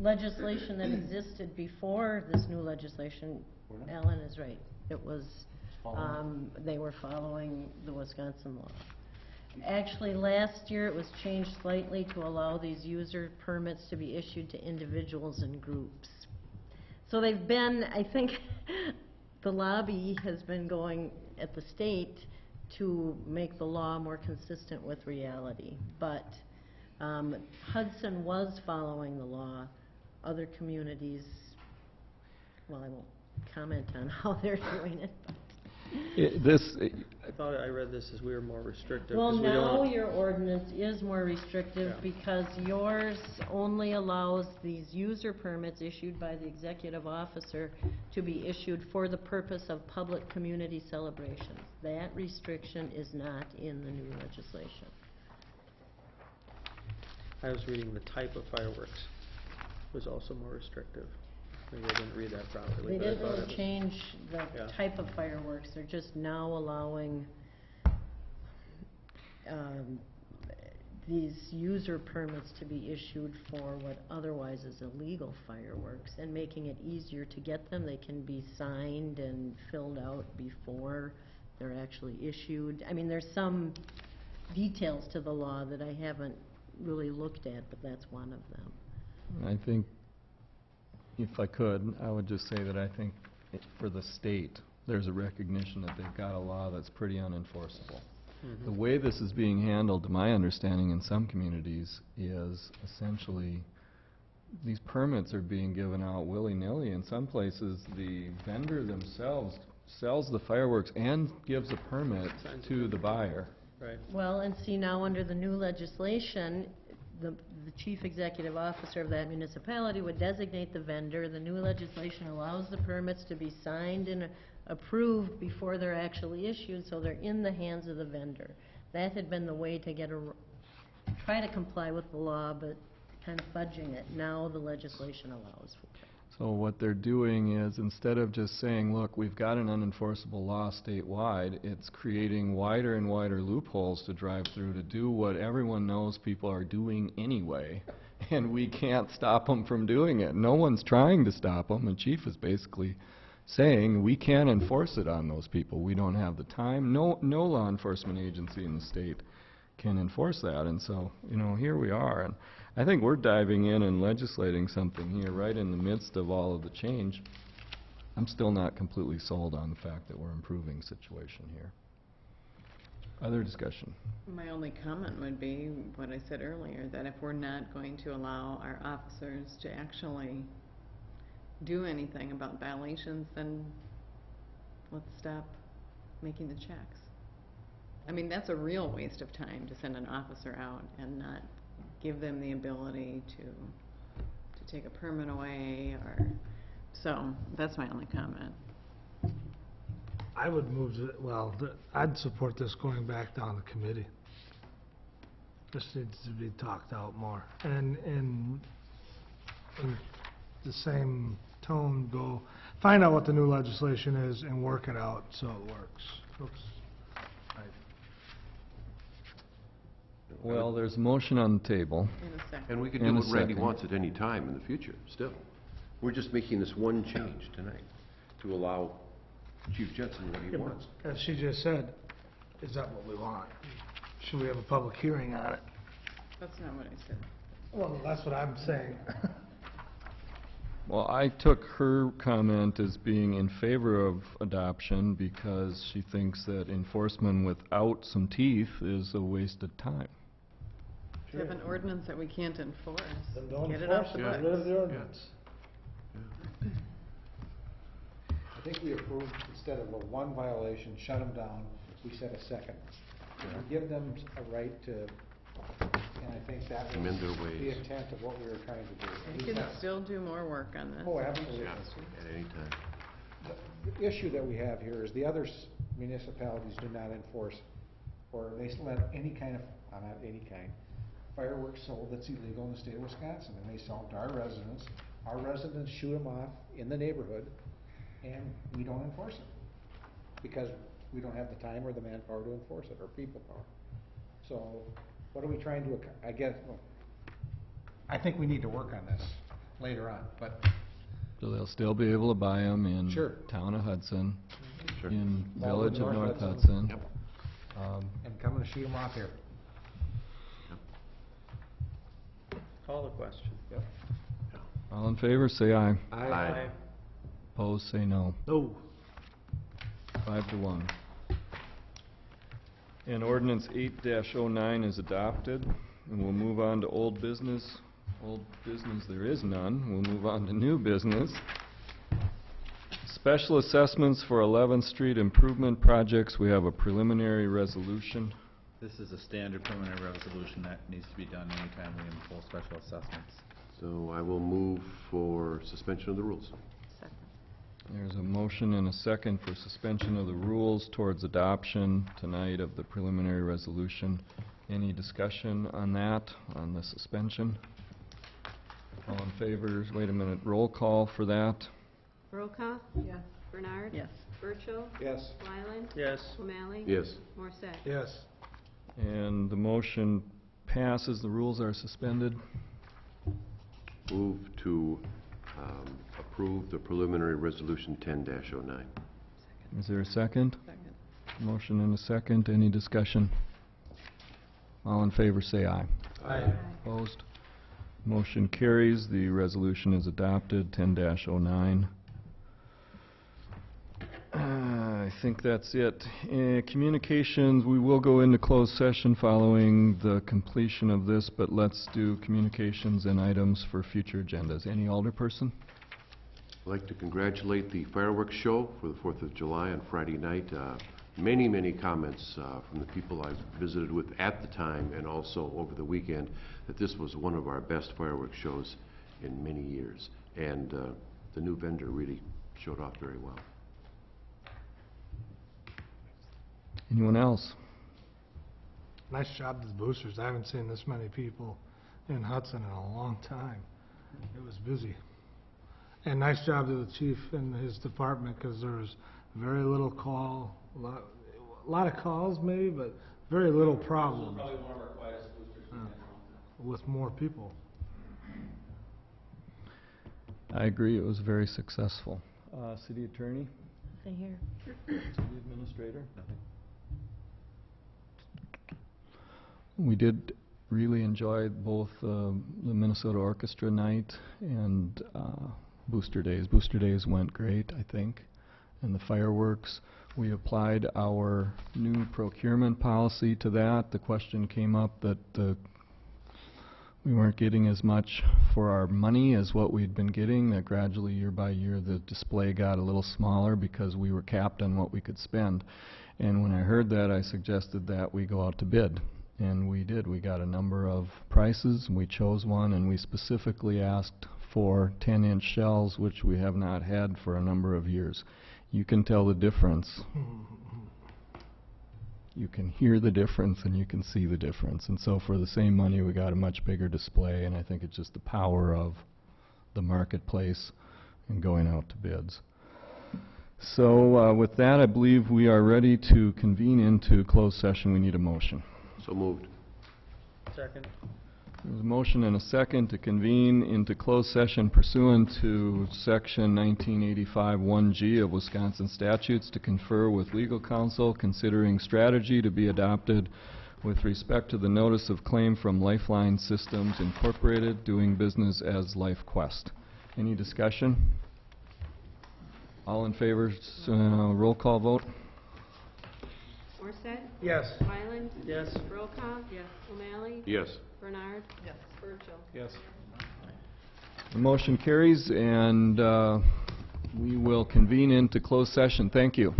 legislation that existed before this new legislation. We're not. Alan is right. It was, Following. they were following the Wisconsin law. Actually, last year it was changed slightly to allow these user permits to be issued to individuals and groups. So they've been, I think, the lobby has been going at the state to make the law more consistent with reality. But Hudson was following the law. Other communities, well, I won't comment on how they're doing it, but. I thought I read this as we were more restrictive. Well, 'cause we don't- now your ordinance is more restrictive Yeah. because yours only allows these user permits issued by the executive officer to be issued for the purpose of public community celebrations. That restriction is not in the new legislation. I was reading the type of fireworks was also more restrictive. Maybe I didn't read that properly. They but I didn't thought really it was- change the Yeah. type of fireworks, they're just now allowing these user permits to be issued for what otherwise is illegal fireworks, and making it easier to get them. They can be signed and filled out before they're actually issued. I mean, there's some details to the law that I haven't really looked at, but that's one of them. I think, if I could, I would just say that I think for the state, there's a recognition that they've got a law that's pretty unenforceable. The way this is being handled, to my understanding, in some communities, is essentially these permits are being given out willy-nilly. In some places, the vendor themselves sells the fireworks and gives a permit to the buyer. Right. Well, and see, now under the new legislation, the chief executive officer of that municipality would designate the vendor. The new legislation allows the permits to be signed and approved before they're actually issued, so they're in the hands of the vendor. That had been the way to try to comply with the law, but kind of fudging it. Now the legislation allows for it. So what they're doing is, instead of just saying, look, we've got an unenforceable law statewide, it's creating wider and wider loopholes to drive through to do what everyone knows people are doing anyway, and we can't stop them from doing it. No one's trying to stop them, and Chief is basically saying we can't enforce it on those people. We don't have the time. No law enforcement agency in the state can enforce that, and so, you know, here we are. And I think we're diving in and legislating something here right in the midst of all of the change. I'm still not completely sold on the fact that we're improving the situation here. Other discussion? My only comment would be what I said earlier, that if we're not going to allow our officers to actually do anything about violations, then let's stop making the checks. I mean, that's a real waste of time to send an officer out and not give them the ability to take a permit away, or, so that's my only comment. I would move to, well, I'd support this going back down to committee. This needs to be talked out more. And in the same tone, go, find out what the new legislation is and work it out so it works. Oops. Well, there's a motion on the table. In a second. And we could In do a what Randy second. wants at any time in the future, still. We're just making this one change tonight to allow Chief Jensen what he wants. As she just said, is that what we want? Should we have a public hearing on it? That's not what I said. Well, that's what I'm saying. Well, I took her comment as being in favor of adoption because she thinks that enforcement without some teeth is a waste of time. We have an ordinance that we can't enforce. Then don't Get it off enforce the it, books. get rid of the ordinance. I think we approved, instead of a one violation, shut them down, we said a second. We give them a right to, and I think that Amend their was the ways. intent of what we were trying to do. We can still do more work on this. Oh, absolutely. Yeah, at any time. The issue that we have here is the other municipalities do not enforce, or they let any kind of, not any kind, fireworks sold that's illegal in the state of Wisconsin, and they sell them to our residents. Our residents shoot them off in the neighborhood, and we don't enforce it, because we don't have the time or the manpower to enforce it, or people power. So, what are we trying to, I guess, well, I think we need to work on this later on, but So they'll still be able to buy them in Sure. town of Hudson, Sure. in All village in of North North Hudson. Hudson. Yep. and come and shoot them off here. Call the question. Yep. All in favor, say aye. Aye. Opposed, say no. No. 5-1. And ordinance 8-09 is adopted, and we'll move on to old business. Old business, there is none. We'll move on to new business. Special assessments for 11th Street improvement projects. We have a preliminary resolution. This is a standard preliminary resolution that needs to be done anytime we impose special assessments. So I will move for suspension of the rules. Second. There's a motion and a second for suspension of the rules towards adoption tonight of the preliminary resolution. Any discussion on that, on the suspension? All in favor, wait a minute, roll call for that. Brokaw? Yes. Bernard? Yes. Burchell? Yes. Wyland? Yes. O'Malley? Yes. Morset? Yes. And the motion passes, the rules are suspended. Move to approve the preliminary resolution 10-09. Is there a second? Second. Motion and a second, any discussion? All in favor say aye. Aye. Opposed? Motion carries, the resolution is adopted, 10-09. I think that's it. Communications, we will go into closed session following the completion of this, but let's do communications and items for future agendas. Any alderperson? I'd like to congratulate the fireworks show for the 4th of July on Friday night. Many, many comments from the people I visited with at the time and also over the weekend that this was one of our best fireworks shows in many years. And the new vendor really showed off very well. Anyone else? Nice job to the boosters. I haven't seen this many people in Hudson in a long time. It was busy. And nice job to the chief and his department, because there was very little call, a lot of calls maybe, but very little problems. Probably one of our quietest boosters we've had in a long time. With more people. I agree, it was very successful. City Attorney? Nothing here. City Administrator? We did really enjoy both the Minnesota Orchestra night and Booster Days. Booster Days went great, I think, and the fireworks. We applied our new procurement policy to that. The question came up that we weren't getting as much for our money as what we'd been getting, that gradually year by year the display got a little smaller because we were capped on what we could spend. And when I heard that, I suggested that we go out to bid. And we did. We got a number of prices, and we chose one, and we specifically asked for 10-inch shells, which we have not had for a number of years. you can tell the difference. You can hear the difference and you can see the difference. And so for the same money, we got a much bigger display, and I think it's just the power of the marketplace and going out to bids. So with that, I believe we are ready to convene into closed session. We need a motion. So moved. Second. There's a motion and a second to convene into closed session pursuant to Section 1985 1G of Wisconsin statutes to confer with legal counsel considering strategy to be adopted with respect to the notice of claim from Lifeline Systems Incorporated, doing business as LifeQuest. Any discussion? All in favor, roll call vote. Morset? Yes. Wyland? Yes. Brokaw? Yes. O'Malley? Yes. Bernard? Yes. Burchell? Yes. The motion carries, and we will convene into closed session. Thank you.